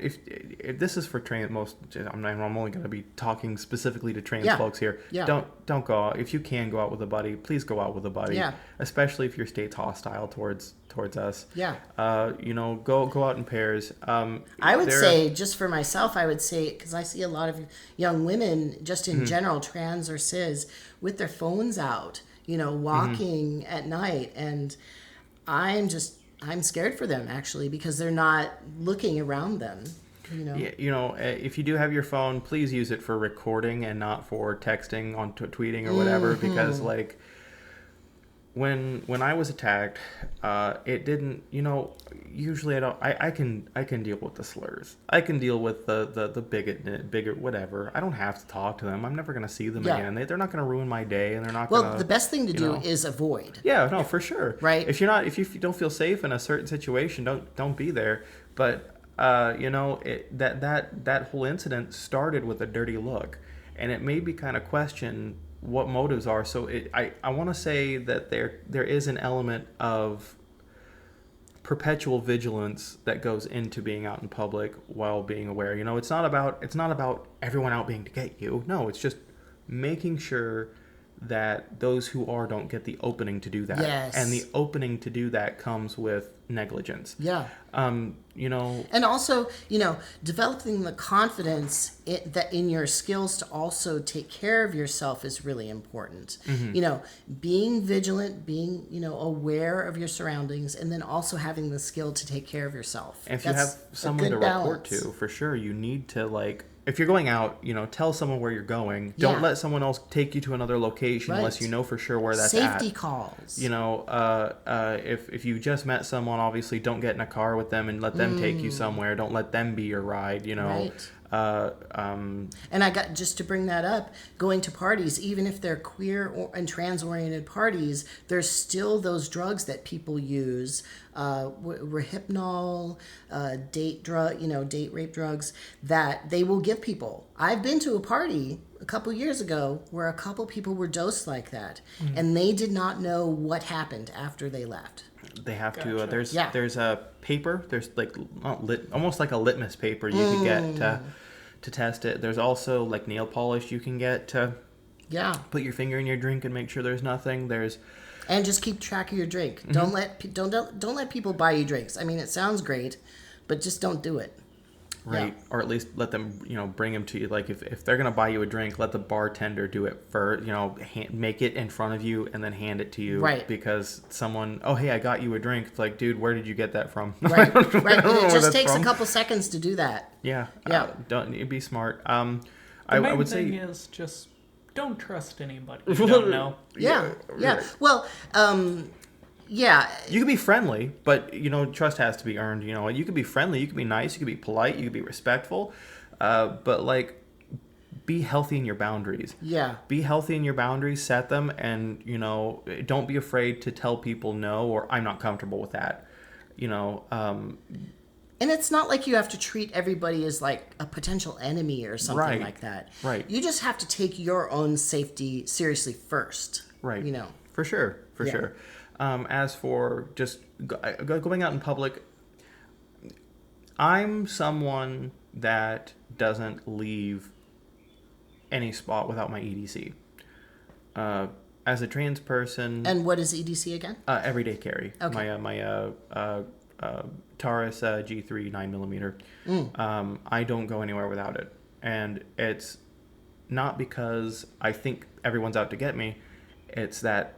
S2: if this is for I'm only going to be talking specifically to trans folks here.
S1: Yeah.
S2: Don't go out. If you can go out with a buddy, please go out with a buddy.
S1: Yeah.
S2: Especially if your state's hostile towards us.
S1: Yeah.
S2: Go out in pairs.
S1: I would say, just for myself, I would say, because I see a lot of young women, just in general, trans or cis, with their phones out, walking at night. And I'm scared for them, actually, because they're not looking around them.
S2: If you do have your phone, please use it for recording and not for texting, on tweeting or whatever, because like when I was attacked, it didn't, usually I can deal with the slurs. I can deal with the bigot, whatever. I don't have to talk to them. I'm never going to see them again. They're not going to ruin my day, and they're not going to.
S1: Well, the best thing to do is avoid.
S2: Yeah, no, for sure.
S1: Right.
S2: If you don't feel safe in a certain situation, don't be there. But that whole incident started with a dirty look, and it made me kind of question what motives are. So I want to say that there is an element of perpetual vigilance that goes into being out in public while being aware. It's not about everyone out being to get you. No, it's just making sure that those who don't get the opening to do that.
S1: Yes.
S2: And the opening to do that comes with negligence.
S1: Yeah.
S2: And
S1: also, developing the confidence in your skills to also take care of yourself is really important. Mm-hmm. Being vigilant, being, aware of your surroundings, and then also having the skill to take care of yourself.
S2: And if you have someone to report to, for sure, you need to, if you're going out, tell someone where you're going. Don't let someone else take you to another location unless you know for sure where that's at.
S1: Safety calls.
S2: If you just met someone, obviously don't get in a car with them and let them take you somewhere. Don't let them be your ride,
S1: Right. And I got, just to bring that up, going to parties, even if they're queer and trans-oriented parties, there's still those drugs that people use, Rohypnol, date rape drugs that they will give people. I've been to a party a couple years ago where a couple people were dosed like that, and they did not know what happened after they left.
S2: They have to. There's a paper. There's almost like a litmus paper you can get to test it. There's also nail polish you can get to put your finger in your drink and make sure there's nothing.
S1: And just keep track of your drink. Mm-hmm. Don't let people buy you drinks. I mean, it sounds great, but just don't do it.
S2: Right. Yeah. Or at least let them, bring them to you. If they're going to buy you a drink, let the bartender do it first, make it in front of you and then hand it to you.
S1: Right.
S2: Because someone, oh, hey, I got you a drink. It's like, dude, where did you get that from?
S1: Right. Right. It just takes a couple seconds to do that.
S2: Yeah.
S1: Yeah.
S2: Don't be smart.
S3: The main thing is just don't trust anybody you don't know.
S1: Yeah.
S2: Right.
S1: Well, yeah.
S2: You can be friendly, but, trust has to be earned. You can be friendly, you can be nice, you can be polite, you can be respectful, but, be healthy in your boundaries.
S1: Yeah.
S2: Be healthy in your boundaries, set them, and, don't be afraid to tell people no, or I'm not comfortable with that.
S1: And it's not like you have to treat everybody as a potential enemy or something like that.
S2: Right.
S1: You just have to take your own safety seriously first.
S2: Right. For sure. Sure. As for just going out in public, I'm someone that doesn't leave any spot without my EDC. As a trans person...
S1: And what is EDC again?
S2: Everyday carry.
S1: Okay.
S2: My Taurus G3 9mm. I don't go anywhere without it. And it's not because I think everyone's out to get me. It's that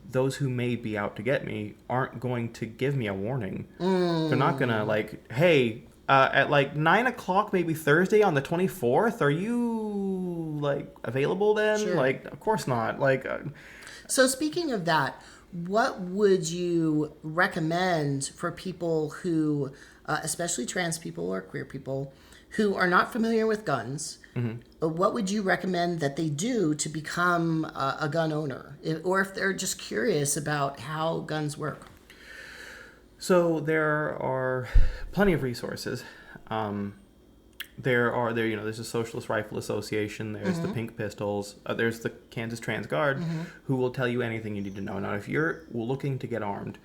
S2: those who may be out to get me aren't going to give me a warning. They're not gonna hey, at 9 o'clock maybe Thursday on the 24th, are you available then?
S1: Sure.
S2: Of course not.
S1: So speaking of that, what would you recommend for people who, especially trans people or queer people, who are not familiar with guns? Mm-hmm. What would you recommend that they do to become a gun owner? Or if they're just curious about how guns work?
S2: So there are plenty of resources. There's a Socialist Rifle Association, there's the Pink Pistols, there's the Kansas Trans Guard, who will tell you anything you need to know. Now, if you're looking to get armed,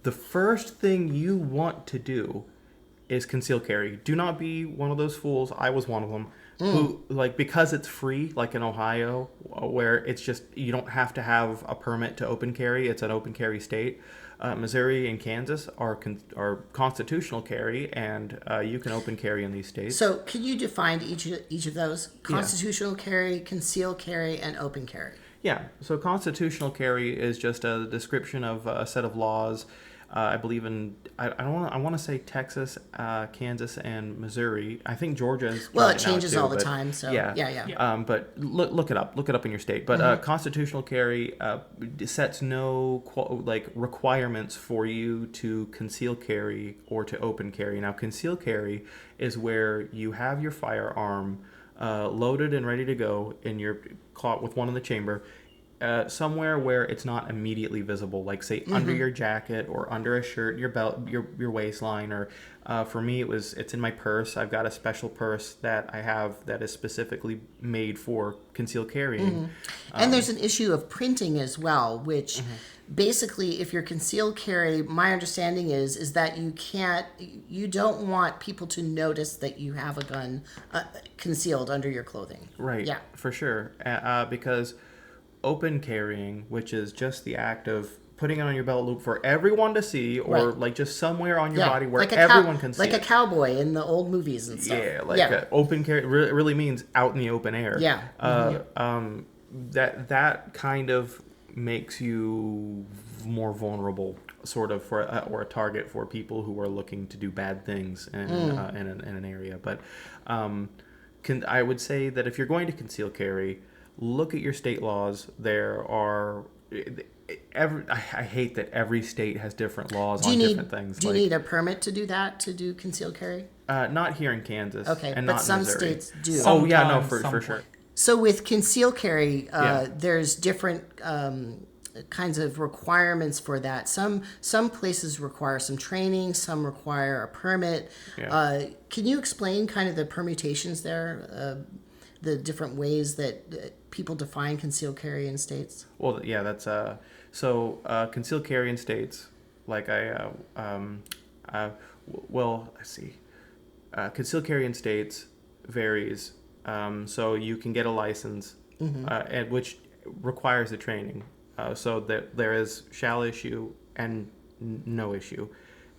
S2: the first thing you want to do is conceal carry. Do not be one of those fools. I was one of them. Who, like, because it's free, like in Ohio, where it's just, you don't have to have a permit to open carry. It's an open carry state. Missouri and Kansas are constitutional carry, and you can open carry in these states.
S1: So, can you define each of those? Constitutional carry, concealed carry, and open carry.
S2: Yeah. So, constitutional carry is just a description of a set of laws. I believe in I want to say Texas, Kansas, and Missouri. I think Georgia is.
S1: Well, it changes all the time. So yeah.
S2: But look it up. Look it up in your state. But constitutional carry sets no requirements for you to conceal carry or to open carry. Now, conceal carry is where you have your firearm loaded and ready to go in your caught with one in the chamber. Somewhere where it's not immediately visible, like say under your jacket or under a shirt, your belt, your waistline, or for me it's in my purse. I've got a special purse that I have that is specifically made for concealed carrying.
S1: And there's an issue of printing as well, which basically, if you're concealed carry, my understanding is that you don't want people to notice that you have a gun concealed under your clothing.
S2: Right. Yeah, for sure. Because open carrying, which is just the act of putting it on your belt loop for everyone to see, or like just somewhere on your body where everyone can see
S1: like a cowboy in the old movies and stuff.
S2: Open carry really means out in the open air. That kind of makes you more vulnerable, sort of, for or a target for people who are looking to do bad things in an area. But I would say that if you're going to conceal carry, look at your state laws. There are I hate that every state has different laws on different things.
S1: Do you need a permit to do that, to do concealed carry?
S2: Not here in Kansas.
S1: Okay,
S2: and
S1: but
S2: not
S1: some
S2: Missouri.
S1: states do.
S2: For sure.
S1: So with concealed carry, there's different kinds of requirements for that. Some places require some training, some require a permit. Can you explain kind of the permutations there? The different ways that people define concealed carry in states?
S2: Well, yeah, that's concealed carry in states, like let's see. Concealed carry in states varies. So you can get a license, and which requires the training. So that there is shall issue and no issue.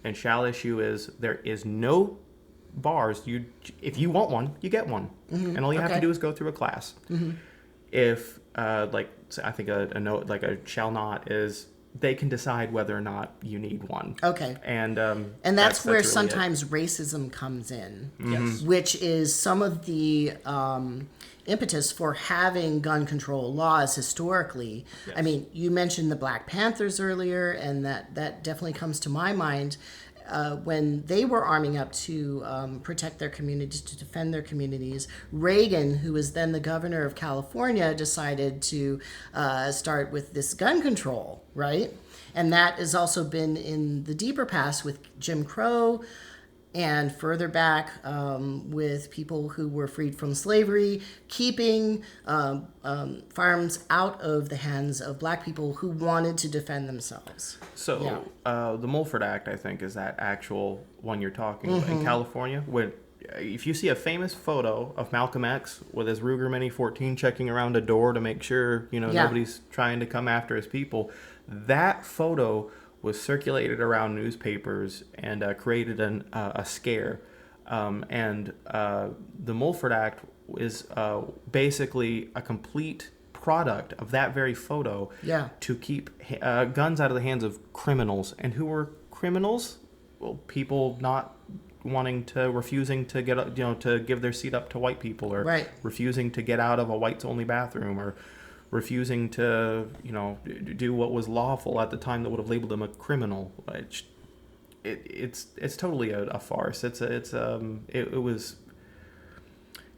S2: And shall issue is there is no bars. If you want one, you get one, and all you have to do is go through a class. If I think a note, like a shall not, is they can decide whether or not you need one. And
S1: that's where
S2: really
S1: sometimes racism comes in, which is some of the impetus for having gun control laws historically. I mean, you mentioned the Black Panthers earlier, and that definitely comes to my mind. When they were arming up to protect their communities, to defend their communities, Reagan, who was then the governor of California, decided to start with this gun control, right? And that has also been in the deeper past with Jim Crow, and further back with people who were freed from slavery, keeping firearms out of the hands of black people who wanted to defend themselves.
S2: So the Mulford Act, I think, is that actual one you're talking about in California, where if you see a famous photo of Malcolm X with his Ruger Mini 14 checking around a door to make sure nobody's trying to come after his people, that photo was circulated around newspapers and created a scare. And the Mulford Act is basically a complete product of that very photo to keep guns out of the hands of criminals. And who were criminals? Well, people not refusing to get to give their seat up to white people, or refusing to get out of a whites only bathroom, or refusing to do what was lawful at the time that would have labeled them a criminal. It's totally a farce. It was.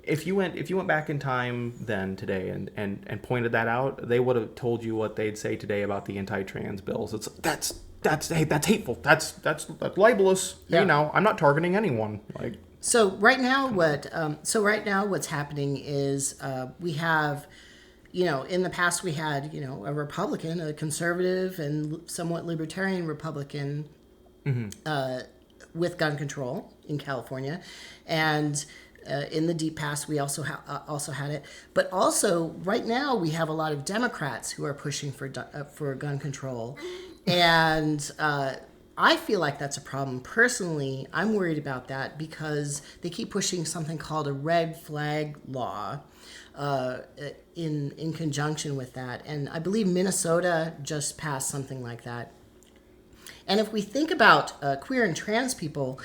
S2: If you went back in time then today and pointed that out, they would have told you what they'd say today about the anti-trans bills. that's hateful. That's libelous.
S1: Yeah.
S2: You know, I'm not targeting anyone. Like,
S1: So right now, what's happening is we have, in the past we had, a Republican, a conservative, and somewhat libertarian Republican with gun control in California, and in the deep past we also had it. But also right now we have a lot of Democrats who are pushing for gun control, and I feel like that's a problem. Personally, I'm worried about that because they keep pushing something called a red flag law in conjunction with that. And I believe Minnesota just passed something like that. And if we think about queer and trans people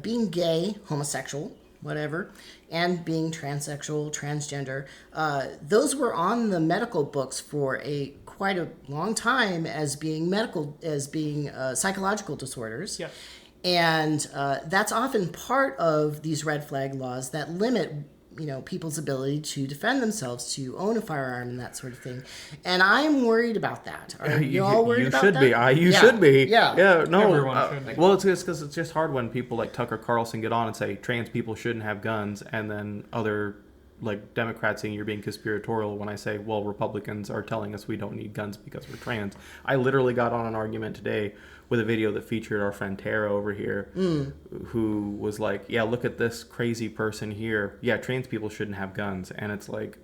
S1: being gay, homosexual, whatever, and being transsexual, transgender, those were on the medical books for quite a long time as being psychological disorders.
S3: Yeah.
S1: And that's often part of these red flag laws that limit people's ability to defend themselves, to own a firearm and that sort of thing. And I'm worried about that. Are you all worried about that?
S2: You should be.
S1: Yeah.
S2: Yeah, no.
S3: Everyone should be.
S2: Well, it's because it's just hard when people like Tucker Carlson get on and say trans people shouldn't have guns, and then other like Democrats saying you're being conspiratorial when I say, well, Republicans are telling us we don't need guns because we're trans. I literally got on an argument today with a video that featured our friend Tara over here, who was like, yeah, look at this crazy person here. Yeah, trans people shouldn't have guns. And it's like,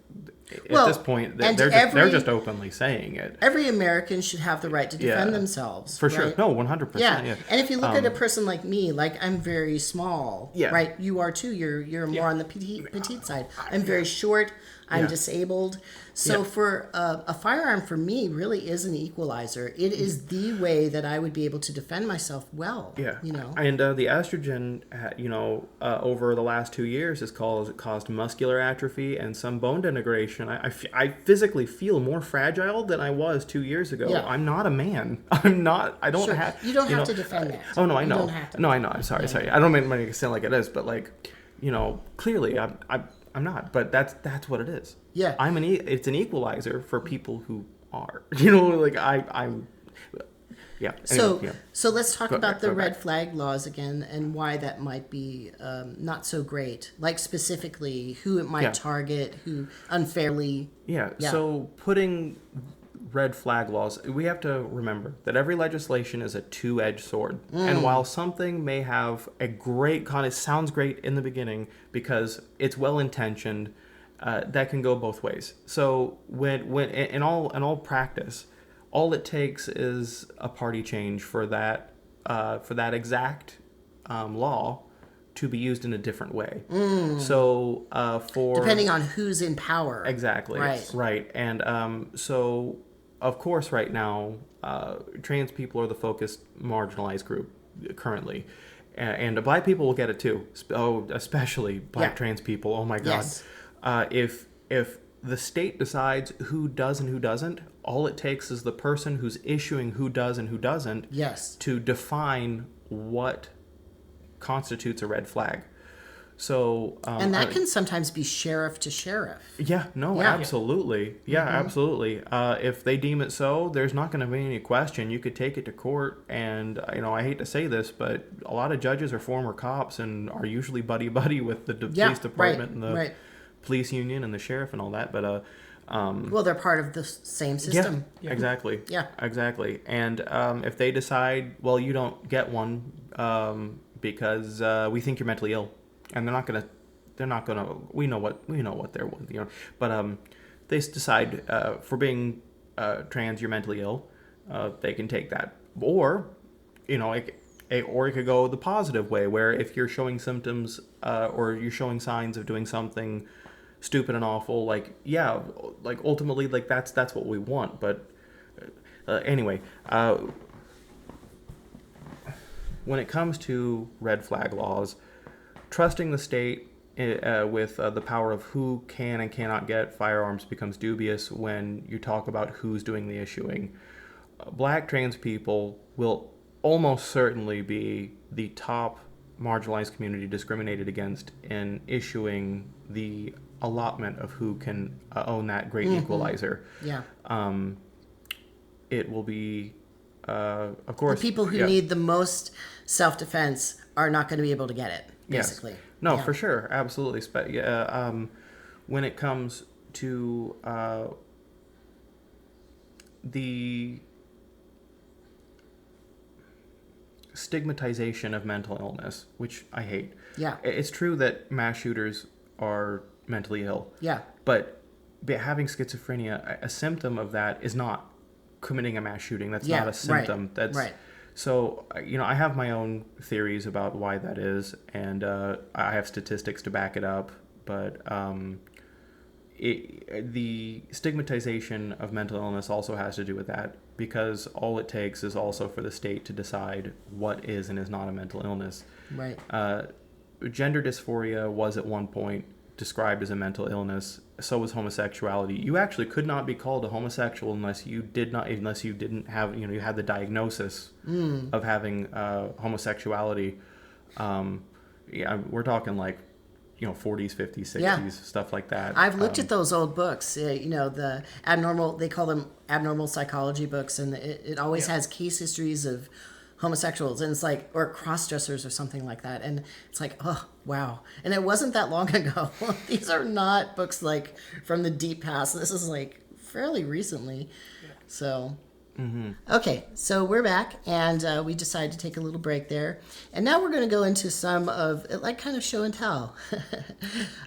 S2: at this point, they're just openly saying it.
S1: Every American should have the right to defend themselves.
S2: For sure.
S1: Right?
S2: No, 100%. Yeah.
S1: And if you look at a person like me, like I'm very small, right? You are too. You're more on the petite side. I'm very short. I'm disabled. So for a firearm for me really is an equalizer. It is the way that I would be able to defend myself well.
S2: Yeah. And the estrogen, over the last 2 years has caused muscular atrophy and some bone denigration. I physically feel more fragile than I was 2 years ago.
S1: Yeah.
S2: I'm not a man. I'm not. I don't have.
S1: You don't have to defend that.
S2: Oh no, I know.
S1: You don't have to.
S2: No, I know. I'm sorry. I don't mean to sound like it is, but like, clearly I'm not, but that's what it is.
S1: Yeah.
S2: It's an equalizer for people who are. I'm. Yeah. Anyway,
S1: So let's talk about the
S2: go
S1: red
S2: back.
S1: flag laws again and why that might be not so great. Like specifically who it might target, who unfairly.
S2: Yeah. So putting red flag laws, we have to remember that every legislation is a two-edged sword. And while something may have a great it sounds great in the beginning because it's well-intentioned, that can go both ways. So when in all practice, all it takes is a party change for that exact law to be used in a different way. So for
S1: Depending on who's in power.
S2: exactly right, and so of course right now trans people are the focused marginalized group currently, and black people will get it too. Especially black trans people. Oh my God.
S1: Yes.
S2: If the state decides who does and who doesn't, all it takes is the person who's issuing who does and who doesn't to define what constitutes a red flag. So
S1: and that can sometimes be sheriff to sheriff.
S2: Absolutely. Absolutely. If they deem it so, there's not going to be any question. You could take it to court, and I hate to say this, but a lot of judges are former cops and are usually buddy with the police department and the police union and the sheriff and all that. But
S1: well, they're part of the same system.
S2: Exactly.
S1: Yeah.
S2: Exactly. And if they decide, well, you don't get one because we think you're mentally ill. And they're not gonna. We know what they're. But they decide for being trans, you're mentally ill. They can take that, or or it could go the positive way, where if you're showing symptoms or you're showing signs of doing something stupid and awful, ultimately, that's what we want. But anyway, when it comes to red flag laws, trusting the state with the power of who can and cannot get firearms becomes dubious when you talk about who's doing the issuing. Black trans people will almost certainly be the top marginalized community discriminated against in issuing the allotment of who can own that great equalizer.
S1: Yeah.
S2: It will be of course,
S1: the people who need the most self-defense are not going to be able to get it, basically.
S2: Yes. No, for sure. Absolutely. When it comes to the stigmatization of mental illness, which I hate.
S1: Yeah.
S2: It's true that mass shooters are mentally ill.
S1: Yeah.
S2: But having schizophrenia, a symptom of that is not committing a mass shooting. That's not a symptom.
S1: Right.
S2: That's
S1: right.
S2: So, I have my own theories about why that is, and I have statistics to back it up, but the stigmatization of mental illness also has to do with that, because all it takes is also for the state to decide what is and is not a mental illness.
S1: Right.
S2: Gender dysphoria was at one point described as a mental illness. So was homosexuality. You actually could not be called a homosexual unless you didn't have, you had the diagnosis of having homosexuality. We're talking like, 40s, 50s, 60s, stuff like that.
S1: I've looked at those old books, the abnormal, they call them abnormal psychology books, and it always has case histories of homosexuals, and it's like, or cross-dressers or something like that, and it's like, oh wow. And it wasn't that long ago. These are not books like from the deep past. This is like fairly recently. So okay, so we're back, and we decided to take a little break there, and now we're going to go into some of like kind of show and tell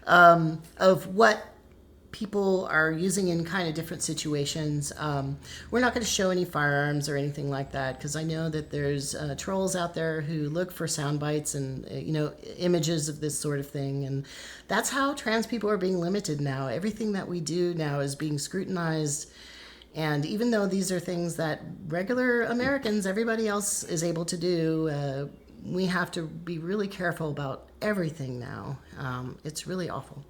S1: of what people are using in kind of different situations. We're not going to show any firearms or anything like that, because I know that there's trolls out there who look for sound bites and images of this sort of thing, and that's how trans people are being limited now. Everything that we do now is being scrutinized, and even though these are things that regular Americans, everybody else is able to do, we have to be really careful about everything now. It's really awful.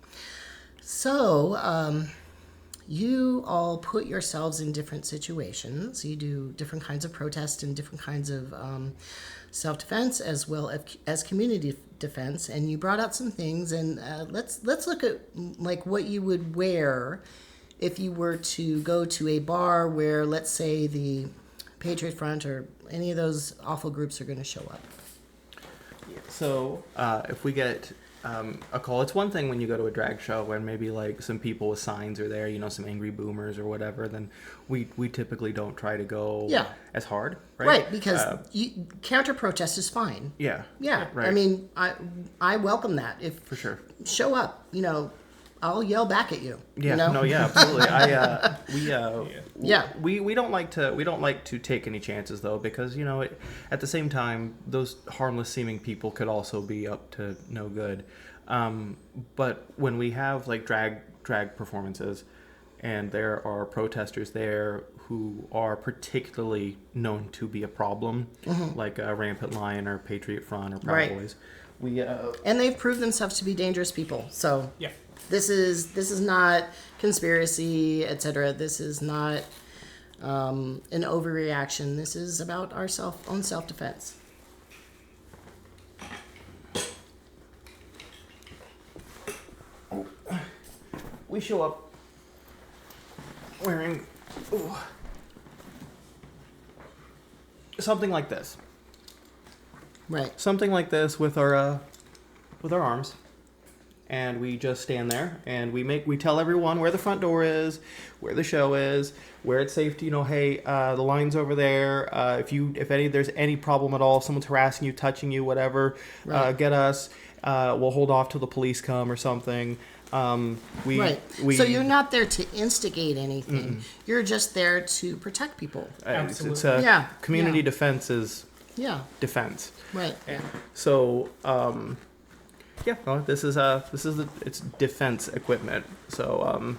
S1: So, you all put yourselves in different situations. You do different kinds of protest and different kinds of self-defense, as well as community defense. And you brought out some things, and let's look at like what you would wear if you were to go to a bar where, let's say, the Patriot Front or any of those awful groups are going to show up.
S2: So, if we get a call, it's one thing when you go to a drag show when maybe like some people with signs are there, some angry boomers or whatever, then we typically don't try to go as hard, right?
S1: Right, because counter protest is fine.
S2: Yeah.
S1: Right. I mean, I welcome that. If
S2: for sure.
S1: Show up, I'll yell back at you.
S2: Yeah,
S1: no,
S2: yeah, absolutely. We don't like to take any chances though, because at the same time, those harmless seeming people could also be up to no good. But when we have like drag performances, and there are protesters there who are particularly known to be a problem, like Rampant Lion or Patriot Front or Proud Boys,
S1: and they've proved themselves to be dangerous people. So
S3: yeah.
S1: This is not conspiracy, etc. This is not an overreaction. This is about our own self-defense.
S2: We show up wearing something like this.
S1: Right.
S2: Something like this with our arms. And we just stand there, and we tell everyone where the front door is, where the show is, where it's safe to, hey, the line's over there. If there's any problem at all, someone's harassing you, touching you, whatever, get us. We'll hold off till the police come or something. So you're not there to instigate anything. Mm-mm. You're just there to protect people.
S3: Absolutely.
S2: It's community defense is defense.
S1: Right.
S2: Yeah. So. This is it's defense equipment. So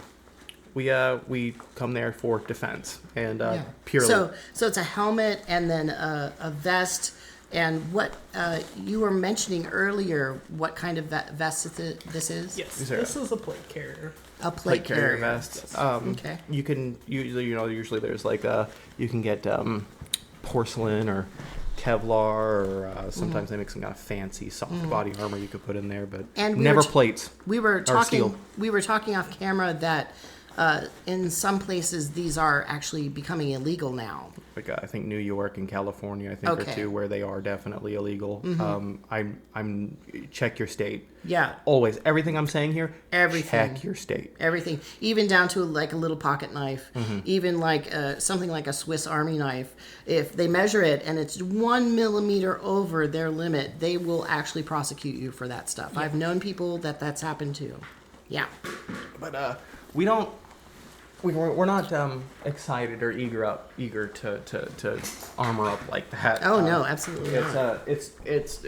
S2: we come there for defense and purely.
S1: So it's a helmet and then a vest. And what you were mentioning earlier, what kind of vest this is?
S3: Yes, this is a plate carrier.
S1: A plate carrier
S2: vest.
S1: Yes. Okay.
S2: You can usually there's like you can get porcelain or Kevlar, or sometimes they make some kind of fancy soft body armor you could put in there, but never plates.
S1: We were talking off camera that in some places these are actually becoming illegal now.
S2: Like I think New York and California, I think are two where they are definitely illegal. I'm check your state.
S1: Yeah.
S2: Always. Everything I'm saying here,
S1: Everything.
S2: check your state.
S1: Everything. Even down to like a little pocket knife. Even like something like a Swiss Army knife. If they measure it and it's 1 millimeter over their limit, they will actually prosecute you for that stuff. Yeah. I've known people that's happened to. Yeah.
S2: But we're not excited or eager to armor up like that.
S1: Oh no, absolutely not.
S2: It's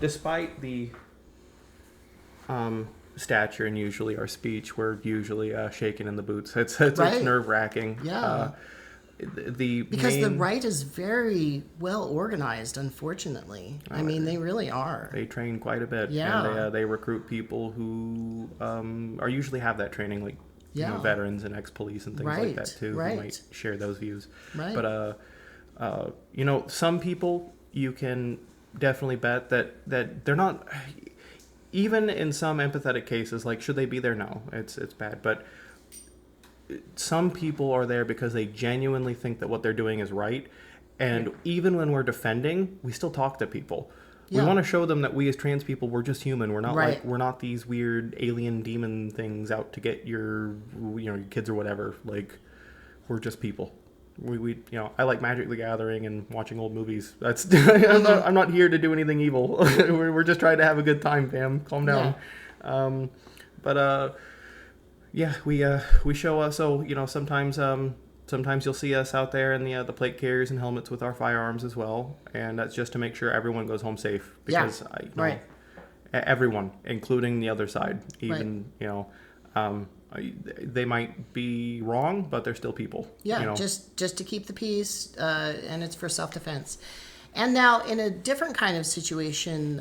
S2: despite the stature and usually our speech, we're usually shaking in the boots. It's nerve wracking.
S1: Yeah. Because the right is very well organized, unfortunately. I mean, they really are.
S2: They train quite a bit.
S1: Yeah.
S2: And they recruit people who are usually have that training, like veterans and ex-police and things like that too, who might share those views.
S1: Right.
S2: But some people you can definitely bet that they're not. Even in some empathetic cases, like should they be there? No, it's bad, but. Some people are there because they genuinely think that what they're doing is right. And even when we're defending, we still talk to people. Yeah. We want to show them that we as trans people, we're just human. We're not we're not these weird alien demon things out to get your kids or whatever. Like, we're just people. We I like Magic the Gathering and watching old movies. That's I'm not here to do anything evil. we're just trying to have a good time, fam. Calm down. Yeah. Yeah, we show us. So sometimes you'll see us out there in the plate carriers and helmets with our firearms as well, and that's just to make sure everyone goes home safe. Because everyone, including the other side, even they might be wrong, but they're still people.
S1: Yeah, just to keep the peace, and it's for self-defense. And now in a different kind of situation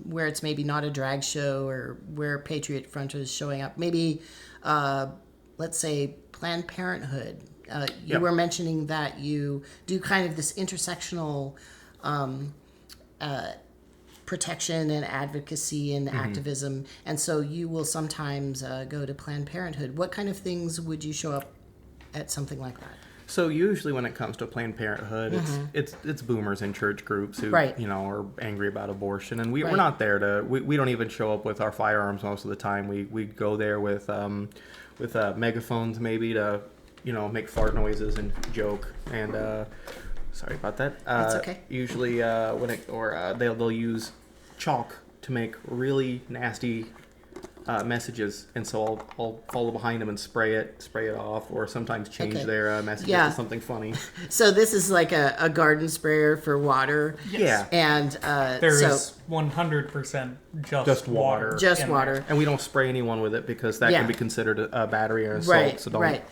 S1: where it's maybe not a drag show or where Patriot Front is showing up, maybe let's say Planned Parenthood. You were mentioning that you do kind of this intersectional protection and advocacy and activism, and so you will sometimes go to Planned Parenthood. What kind of things would you show up at something like that?
S2: So usually when it comes to Planned Parenthood, it's boomers in church groups who are angry about abortion, and we're not there to. We don't even show up with our firearms most of the time. We go there with megaphones maybe to make fart noises and joke and sorry about that.
S1: That's okay.
S2: Usually they'll use chalk to make really nasty messages, and so I'll follow behind them and spray it off, or sometimes change their messages to something funny.
S1: So this is like a garden sprayer for water.
S2: Yes.
S1: Yeah, and
S3: there is 100% just water.
S1: Just water,
S2: and we don't spray anyone with it because that can be considered a battery or assault.
S1: Right.
S2: So don't.
S1: Right.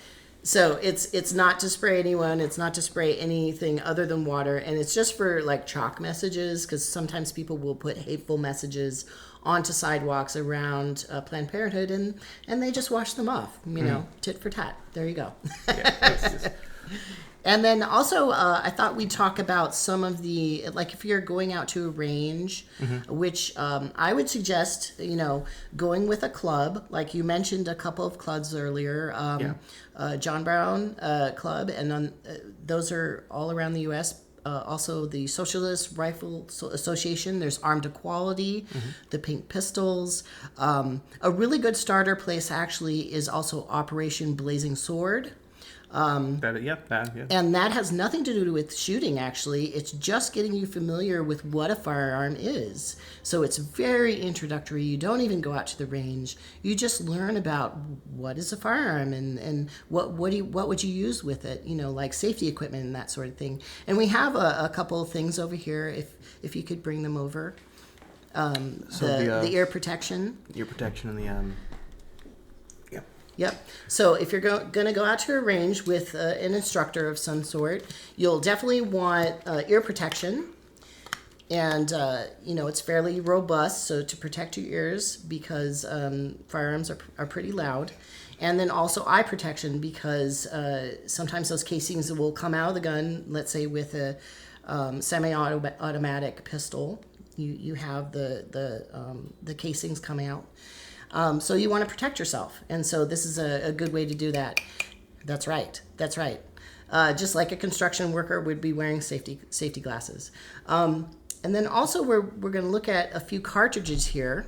S1: So it's not to spray anyone. It's not to spray anything other than water, and it's just for like chalk messages, because sometimes people will put hateful messages onto sidewalks around Planned Parenthood, and they just wash them off. Tit for tat. There you go.
S2: Yeah,
S1: and then also, I thought we'd talk about some of the, like if you're going out to a range, which I would suggest, going with a club. Like you mentioned a couple of clubs earlier, John Brown Club, and those are all around the U.S., also the Socialist Rifle Association. There's Armed Equality, the Pink Pistols. A really good starter place actually is also Operation Blazing Sword. And that has nothing to do with shooting, actually. It's just getting you familiar with what a firearm is. So it's very introductory. You don't even go out to the range. You just learn about what is a firearm and what would you use with it, like safety equipment and that sort of thing. And we have a couple of things over here, if you could bring them over. The ear protection.
S2: Ear protection and the...
S1: Yep. So if you're going to go out to a range with an instructor of some sort, you'll definitely want ear protection. And, it's fairly robust, so to protect your ears, because firearms are pretty loud. And then also eye protection, because sometimes those casings will come out of the gun, let's say with a semi-automatic pistol. You have the casings coming out. So you want to protect yourself. And so this is a good way to do that. That's right. That's right. Just like a construction worker would be wearing safety glasses. And then also we're going to look at a few cartridges here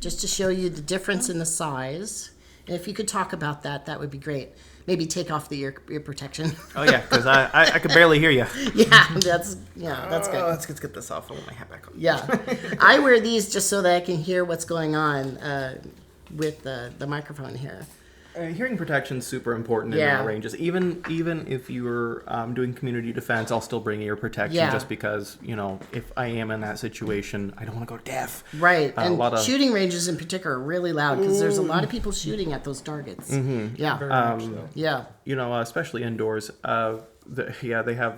S1: just to show you the difference in the size. And if you could talk about that, that would be great. Maybe take off the ear protection.
S2: Oh yeah, because I could barely hear you.
S1: That's good.
S2: Let's get this off. I want my hat back on.
S1: Yeah, I wear these just so that I can hear what's going on with the microphone here.
S2: Hearing protection is super important in our ranges. Even if you're doing community defense, I'll still bring ear protection just because, if I am in that situation, I don't want to go deaf.
S1: Right, and shooting ranges in particular are really loud because there's a lot of people shooting at those targets.
S2: Mm-hmm.
S1: Yeah,
S3: very much so.
S1: Yeah.
S2: Especially indoors. They have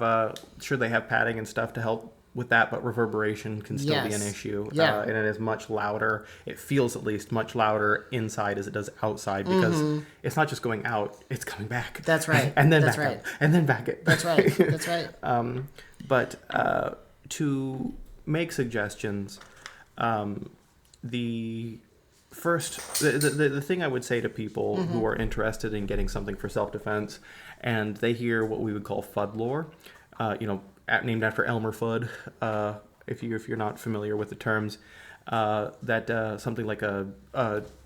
S2: padding and stuff to help with that, but reverberation can still be an issue. And it is much louder. It feels at least much louder inside as it does outside because it's not just going out, it's coming back.
S1: That's right.
S2: And then back up. And then back it.
S1: That's right. That's right.
S2: But to make suggestions, the thing I would say to people who are interested in getting something for self-defense and they hear what we would call FUD lore, named after Elmer Fudd, if you're not familiar with the terms, that something like a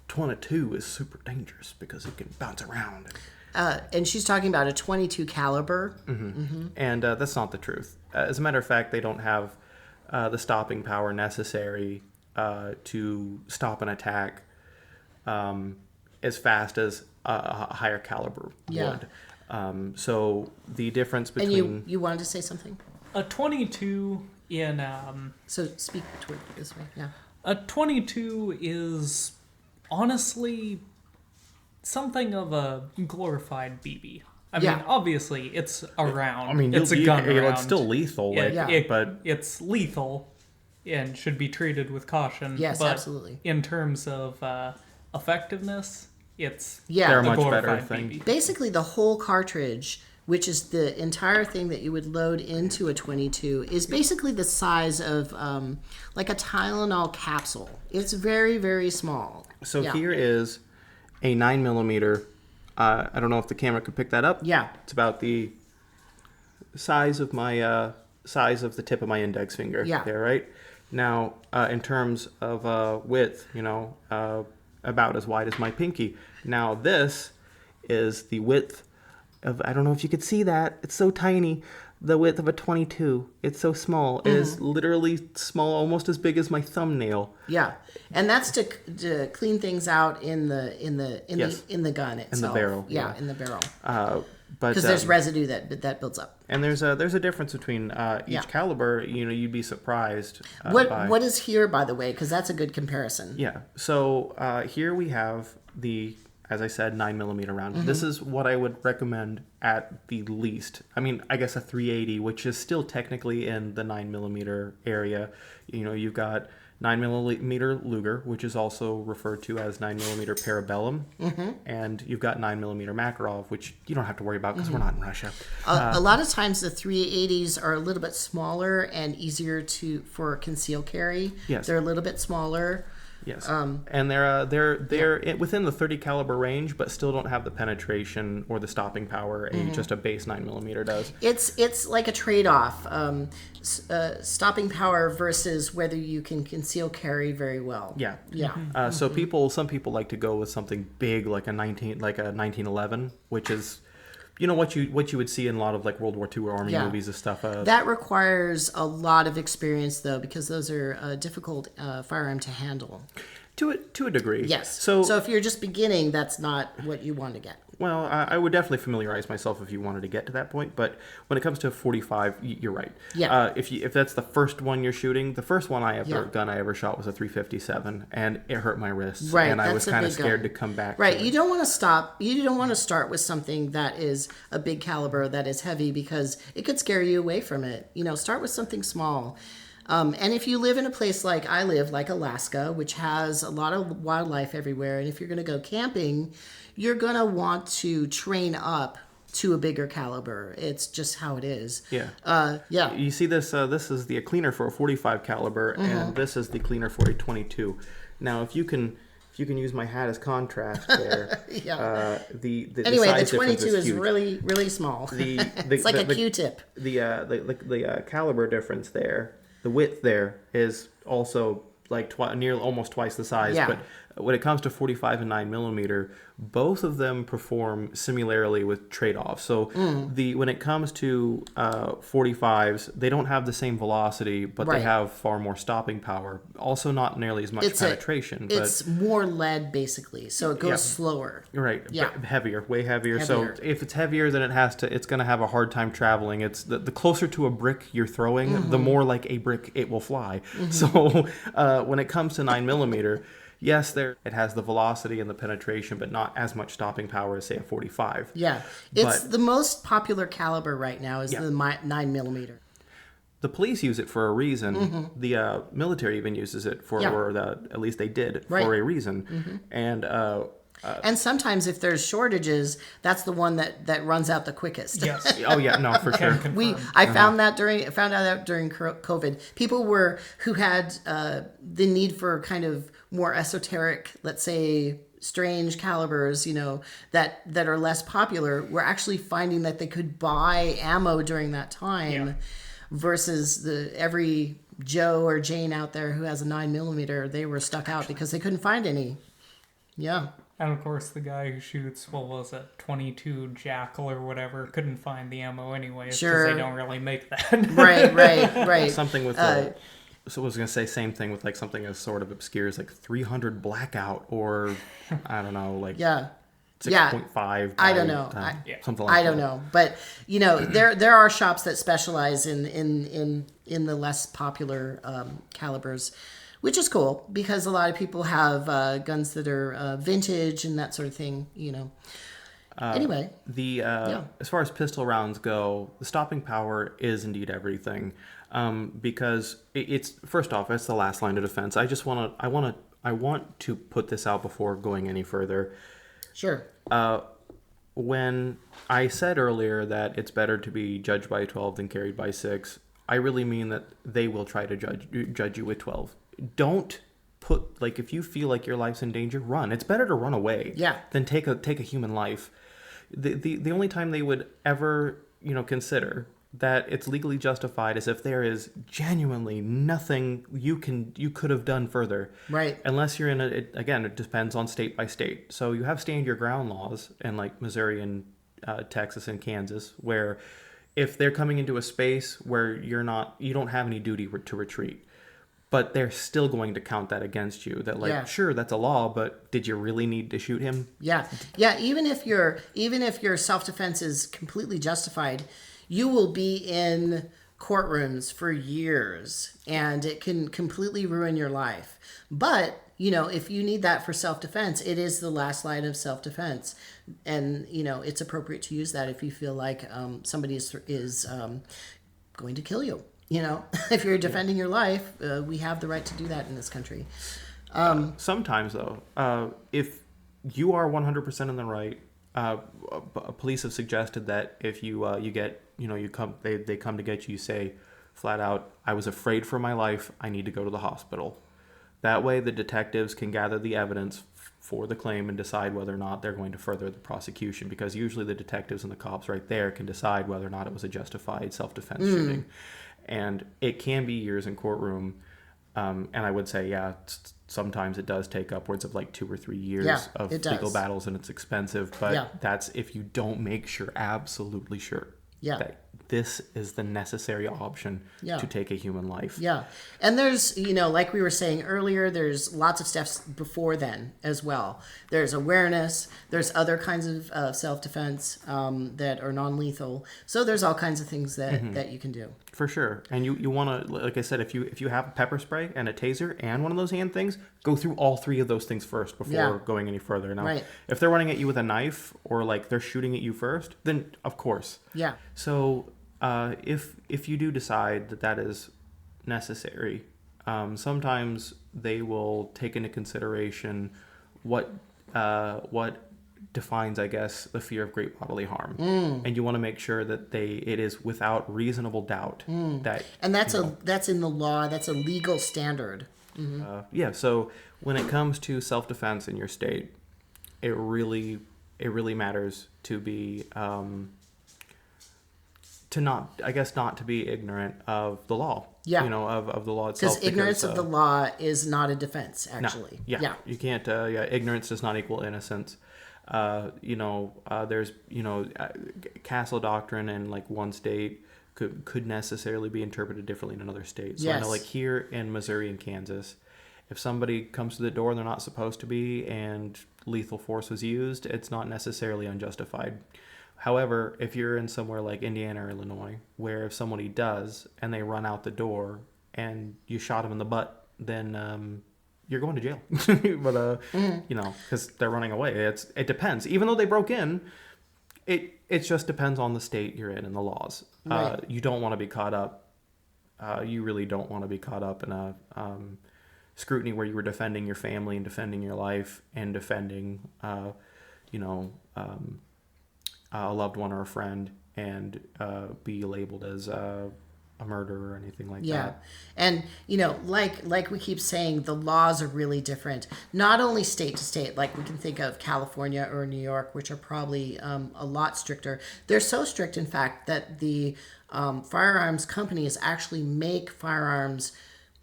S2: 22 is super dangerous because it can bounce around.
S1: And she's talking about a 22 caliber.
S2: And that's not the truth. As a matter of fact, they don't have the stopping power necessary to stop an attack as fast as a higher caliber would. So the difference between...
S1: And you wanted to say something?
S3: A 22 in...
S1: So speak toward this way, yeah.
S3: A 22 is honestly something of a glorified BB. I mean, obviously, it's a round.
S2: I mean,
S3: it's a gun round.
S2: It's still lethal.
S3: But it's lethal and should be treated with caution.
S1: Yes,
S3: but
S1: absolutely.
S3: In terms of effectiveness, it's
S2: they're
S3: a
S2: much
S3: glorified
S2: better thing.
S3: BB.
S1: Basically, the whole cartridge, which is the entire thing that you would load into a 22, is basically the size of like a Tylenol capsule. It's very, very small.
S2: So here is a 9mm. I don't know if the camera could pick that up.
S1: Yeah.
S2: It's about the size of my size of the tip of my index finger.
S1: Yeah.
S2: There, right? Now, in terms of width, about as wide as my pinky. Now, this is the width of, I don't know if you could see that. It's so tiny. The width of a 22. It's so small. It is literally small, almost as big as my thumbnail.
S1: Yeah, and that's to clean things out in the gun itself.
S2: In the barrel.
S1: Yeah, in the barrel.
S2: But
S1: because there's residue that builds up.
S2: And there's a difference between each caliber. You'd be surprised.
S1: What is here, by the way? Because that's a good comparison.
S2: Yeah. So here we have the, as I said, 9mm round. This is what I would recommend at the least. I mean, I guess a 380, which is still technically in the 9mm area. You've got 9mm Luger, which is also referred to as 9mm Parabellum, and you've got 9mm Makarov, which you don't have to worry about because we're not in Russia.
S1: A lot of times the 380s are a little bit smaller and easier for conceal carry.
S2: Yes.
S1: They're a little bit smaller.
S2: Yes, and they're within the 30 caliber range, but still don't have the penetration or the stopping power just a base 9mm does.
S1: It's like a trade-off, stopping power versus whether you can conceal carry very well.
S2: Yeah. So some people like to go with something big like a 1911, which is what you would see in a lot of like World War II or Army movies and stuff.
S1: That requires a lot of experience though, because those are a difficult firearm to handle.
S2: To a degree.
S1: Yes.
S2: So
S1: if you're just beginning, that's not what you want to get.
S2: Well, I would definitely familiarize myself if you wanted to get to that point. But when it comes to 45, you're right.
S1: Yeah.
S2: If that's the first one you're shooting, the first gun I ever shot was a 357, and it hurt my wrists.
S1: Right.
S2: And I was kind of scared to come back.
S1: Right. You don't want to stop. You don't want to start with something that is a big caliber, that is heavy, because it could scare you away from it. Start with something small. And if you live in a place like I live, like Alaska, which has a lot of wildlife everywhere, and if you're going to go camping, you're going to want to train up to a bigger caliber. It's just how it is.
S2: Yeah. You see this? This is the cleaner for a 45 caliber, and this is the cleaner for a 22. Now, if you can if you can use my hat as contrast there.
S1: Yeah.
S2: The
S1: Anyway, the
S2: size difference
S1: 22 is
S2: huge.
S1: really, really small.
S2: The
S1: It's like a Q-tip.
S2: The caliber difference there, the width there is also like almost twice the size.
S1: Yeah.
S2: But when it comes to 45 and 9mm, both of them perform similarly with trade-offs. So when it comes to 45s, they don't have the same velocity, but
S1: Right.
S2: they have far more stopping power. Also, not nearly as much penetration.
S1: It's more lead, basically, so it goes slower.
S2: Right.
S1: Yeah.
S2: Heavier, way heavier.
S1: Heavier.
S2: So if it's heavier, then it's going to have a hard time traveling. It's the closer to a brick you're throwing, the more like a brick it will fly. So when it comes to 9mm, yes, it has the velocity and the penetration, but not as much stopping power as, say, a 45.
S1: Yeah. It's the most popular caliber right now is the 9mm.
S2: The police use it for a reason. The military even uses it at least they did, for a reason. And
S1: sometimes if there's shortages, that's the one that runs out the quickest.
S3: Yes.
S2: oh yeah, no, for sure.
S1: I found out that during COVID, people who had the need for kind of more esoteric, let's say, strange calibers, that are less popular, were actually finding that they could buy ammo during that time, versus every Joe or Jane out there who has a 9mm. They were stuck out because they couldn't find any. Yeah.
S3: And of course, the guy who shoots, 22 Jackal or whatever, couldn't find the ammo anyways, because they don't really make that.
S1: Right.
S2: Something with so I was going to say same thing with like something as sort of obscure as like 300 Blackout or I don't know, like 6.5.
S1: I don't know.
S2: Something like that.
S1: I don't know. But, there are shops that specialize in the less popular calibers, which is cool because a lot of people have guns that are vintage and that sort of thing, Anyway.
S2: As far as pistol rounds go, the stopping power is indeed everything. Because it's first off, it's the last line of defense. I want to put this out before going any further.
S1: Sure.
S2: When I said earlier that it's better to be judged by 12 than carried by 6, I really mean that they will try to judge you with 12. Don't put, like, if you feel like your life's in danger, run. It's better to run away than take a human life. The only time they would ever, consider that it's legally justified is if there is genuinely nothing you could have done further.
S1: Right.
S2: Unless you're it depends on state by state. So you have stand your ground laws in like Missouri and Texas and Kansas, where if they're coming into a space where you don't have any duty to retreat, but they're still going to count that against you. That sure, that's a law, but did you really need to shoot him?
S1: Yeah. Even if your self-defense is completely justified, you will be in courtrooms for years, and it can completely ruin your life. But if you need that for self-defense, it is the last line of self-defense, and it's appropriate to use that if you feel like somebody is going to kill you. If you're defending your life, we have the right to do that in this country.
S2: Sometimes, though, if you are 100% in the right, police have suggested that if they come to get you, you say flat out, I was afraid for my life, I need to go to the hospital. That way the detectives can gather the evidence for the claim and decide whether or not they're going to further the prosecution, because usually the detectives and the cops right there can decide whether or not it was a justified self-defense shooting. And it can be years in courtroom. And I would say, sometimes it does take upwards of like 2 or 3 years of legal battles, and it's expensive. But that's if you don't make sure, absolutely sure, that this is the necessary option to take a human life. Yeah.
S1: And there's, like we were saying earlier, there's lots of steps before then as well. There's awareness. There's other kinds of self-defense that are non-lethal. So there's all kinds of things that you can do.
S2: For sure. And you want to, like I said, if you have pepper spray and a taser and one of those hand things, go through all 3 of those things first before going any further. Now, if they're running at you with a knife or like they're shooting at you first, then of course. Yeah. So if you do decide that is necessary, sometimes they will take into consideration what defines, I guess, the fear of great bodily harm, and you want to make sure that it is without reasonable doubt that.
S1: And that's in the law. That's a legal standard.
S2: Yeah. So when it comes to self-defense in your state, it really matters to be not to be ignorant of the law.
S1: Yeah.
S2: Of the law itself.
S1: Because ignorance of the law is not a defense, actually.
S2: No, yeah. You can't. Ignorance does not equal innocence. There's castle doctrine in like one state could necessarily be interpreted differently in another state. So I know, like here in Missouri and Kansas, if somebody comes to the door and they're not supposed to be and lethal force was used, it's not necessarily unjustified. However, if you're in somewhere like Indiana or Illinois, where if somebody does and they run out the door and you shot them in the butt, then you're going to jail. But because they're running away. It depends. Even though they broke in, it just depends on the state you're in and the laws.
S1: Right.
S2: You don't want to be caught up. You really don't want to be caught up in a scrutiny where you were defending your family and defending your life and defending, a loved one or a friend, and be labeled as a murder or anything like that.
S1: Yeah. And, like we keep saying, the laws are really different, not only state to state. Like we can think of California or New York, which are probably a lot stricter. They're so strict, in fact, that the firearms companies actually make firearms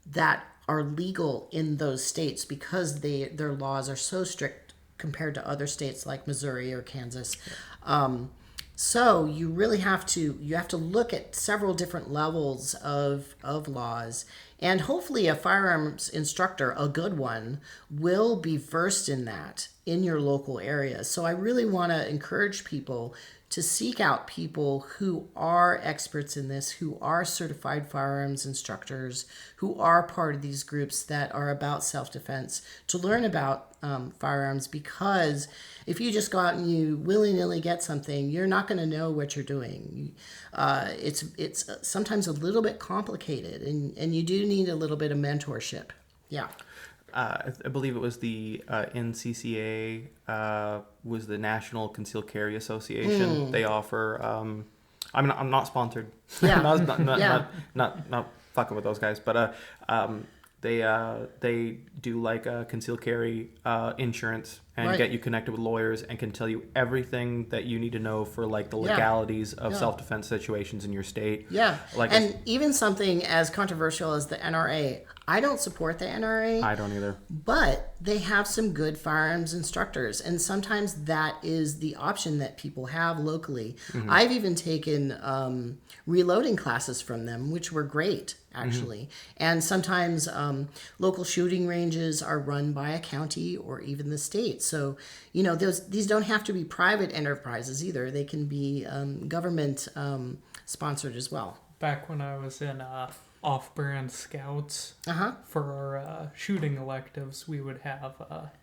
S1: that are legal in those states because their laws are so strict compared to other states like Missouri or Kansas. So you really have to look at several different levels of laws, and hopefully a firearms instructor, a good one, will be versed in that in your local area. So I really want to encourage people to seek out people who are experts in this, who are certified firearms instructors, who are part of these groups that are about self-defense, to learn about firearms, because if you just go out and you willy-nilly get something, you're not going to know what you're doing. It's sometimes a little bit complicated, and you do need a little bit of mentorship. Yeah.
S2: I believe it was the NCCA, was the National Concealed Carry Association. They offer. I'm not sponsored.
S1: Yeah.
S2: not fucking with those guys, but they do like a concealed carry insurance and get you connected with lawyers and can tell you everything that you need to know for like the legalities of self-defense situations in your state.
S1: Yeah. And even something as controversial as the NRA. I don't support the NRA.
S2: I don't either.
S1: But they have some good firearms instructors, and sometimes that is the option that people have locally. Mm-hmm. I've even taken reloading classes from them, which were great, actually. Mm-hmm. And sometimes local shooting ranges are run by a county or even the state. So, these don't have to be private enterprises either. They can be government sponsored as well.
S3: Back when I was in off-brand scouts, for our shooting electives, we would have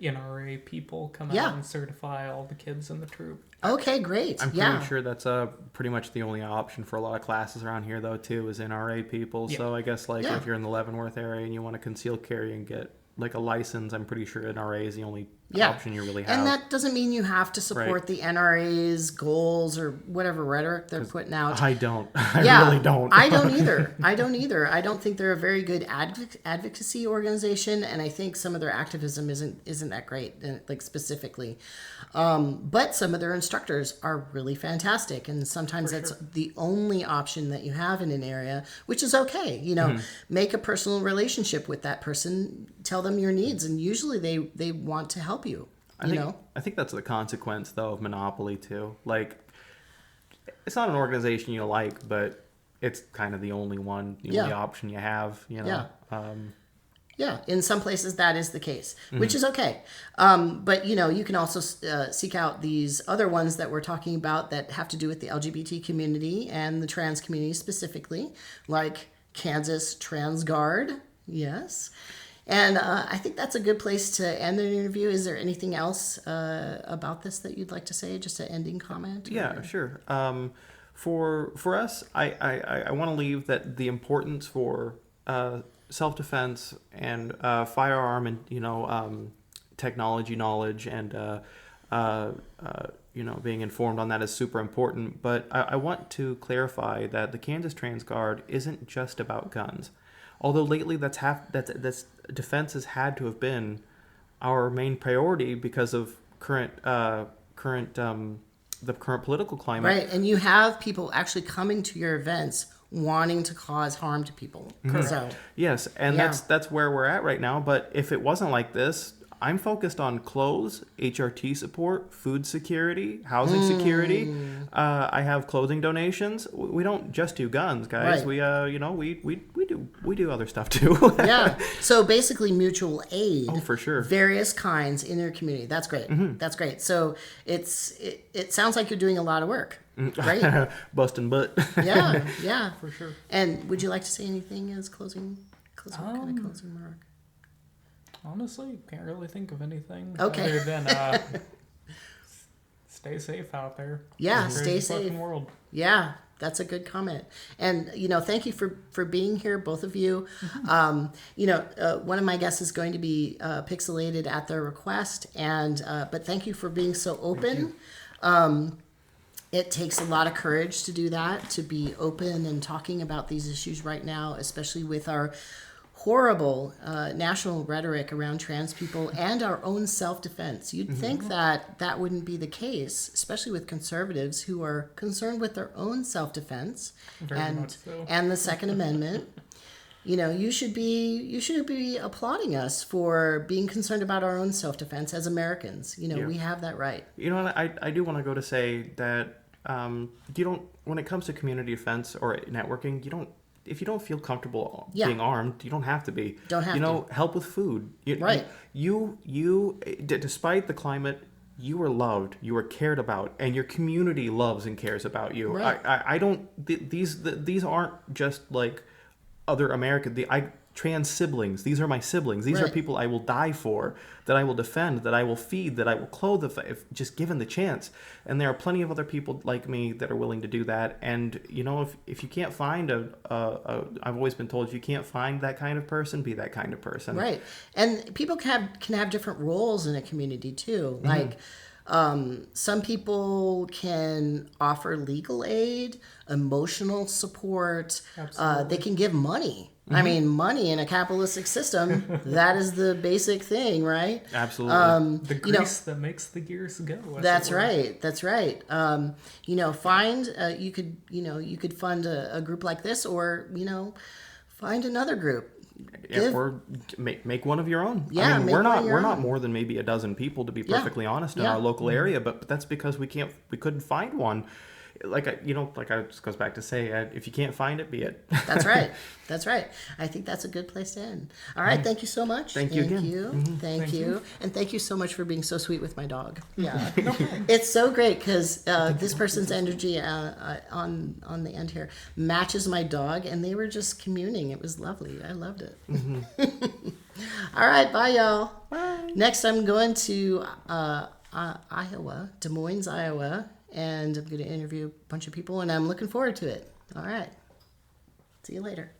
S3: NRA people come out and certify all the kids in the troop.
S1: Okay, great.
S2: I'm pretty sure that's pretty much the only option for a lot of classes around here, though, too, is NRA people. Yeah. So I guess if you're in the Leavenworth area and you want to conceal carry and get like a license, I'm pretty sure NRA is the only option you really have.
S1: And that doesn't mean you have to support the NRA's goals or whatever rhetoric they're putting out.
S2: I don't. I really don't.
S1: I don't either. I don't think they're a very good advocacy organization, and I think some of their activism isn't that great, like specifically. But some of their instructors are really fantastic, and sometimes that's the only option that you have in an area, which is okay. Make a personal relationship with that person, tell them your needs, and usually they want to help you.
S2: I think that's the consequence, though, of monopoly too. Like, it's not an organization you like, but it's kind of the only one, the only option you have.
S1: Yeah, in some places that is the case, which is okay. But, you can also seek out these other ones that we're talking about that have to do with the LGBT community and the trans community specifically, like Kansas TransGuard. Yes. And I think that's a good place to end the interview. Is there anything else about this that you'd like to say? Just an ending comment?
S2: Yeah, sure. For us, I want to leave that the importance for self-defense and firearm and technology knowledge and being informed on that is super important. But I want to clarify that the Kansas TransGuard isn't just about guns. Although lately that's defense has had to have been our main priority because of the current political climate.
S1: Right, and you have people actually coming to your events wanting to cause harm to people. So,
S2: yes, and
S1: yeah.
S2: that's where we're at right now. But if it wasn't like this, I'm focused on clothes, HRT support, food security, housing security. I have clothing donations. We don't just do guns, guys.
S1: Right.
S2: We do other stuff too.
S1: Yeah. So basically, mutual aid.
S2: Oh, for sure.
S1: Various kinds in your community. That's great. That's great. So it sounds like you're doing a lot of work. Right.
S2: Busting butt.
S1: Yeah. Yeah.
S3: For sure.
S1: And would you like to say anything as closing kind of closing remark?
S3: Honestly, can't really think of anything
S1: Okay.
S3: other than stay safe out there.
S1: Yeah,
S3: It's a
S1: stay
S3: crazy
S1: safe.
S3: fucking world.
S1: Yeah, that's a good comment. And, thank you for being here, both of you. One of my guests is going to be pixelated at their request, but thank you for being so open. It takes a lot of courage to do that, to be open and talking about these issues right now, especially with our horrible national rhetoric around trans people and our own self-defense. You'd think that wouldn't be the case, especially with conservatives who are concerned with their own self-defense
S3: Very much so.
S1: and the Second Amendment. You should be applauding us for being concerned about our own self-defense as Americans. We have that right.
S2: I do want to go to say that you don't, when it comes to community defense or networking, if you don't feel comfortable being armed, you don't have to be.
S1: Don't have to.
S2: Help with food.
S1: Right.
S2: Despite the climate, you are loved, you are cared about, and your community loves and cares about you.
S1: Right.
S2: I don't. These aren't just like other American. Trans siblings. These are my siblings. These are
S1: Right.
S2: people I will die for, that I will defend, that I will feed, that I will clothe if just given the chance. And there are plenty of other people like me that are willing to do that. And if you can't find I've always been told, if you can't find that kind of person, be that kind of person.
S1: Right. And people can have different roles in a community too. Like some people can offer legal aid, emotional support. They can give money. I mean, money in a capitalistic system, that is the basic thing, right?
S2: Absolutely.
S3: The grease that makes the gears go.
S1: That's right. That's right. You could fund a group like this, or find another group.
S2: Or make one of your own.
S1: Yeah,
S2: I mean,
S1: make
S2: we're
S1: one of
S2: not
S1: your own.
S2: more than maybe a dozen people, to be perfectly honest, in our local area. But that's because we couldn't find one. Like it just goes back to say, if you can't find it, be it.
S1: That's right. That's right. I think that's a good place to end. All right. Thank you so much.
S2: Thank you again.
S1: Thank you. And thank you so much for being so sweet with my dog. Yeah. It's so great because this person's energy on the end here matches my dog, and they were just communing. It was lovely. I loved it. All right. Bye, y'all.
S2: Bye.
S1: Next, I'm going to Iowa, Des Moines, Iowa. And I'm going to interview a bunch of people, and I'm looking forward to it. All right. See you later.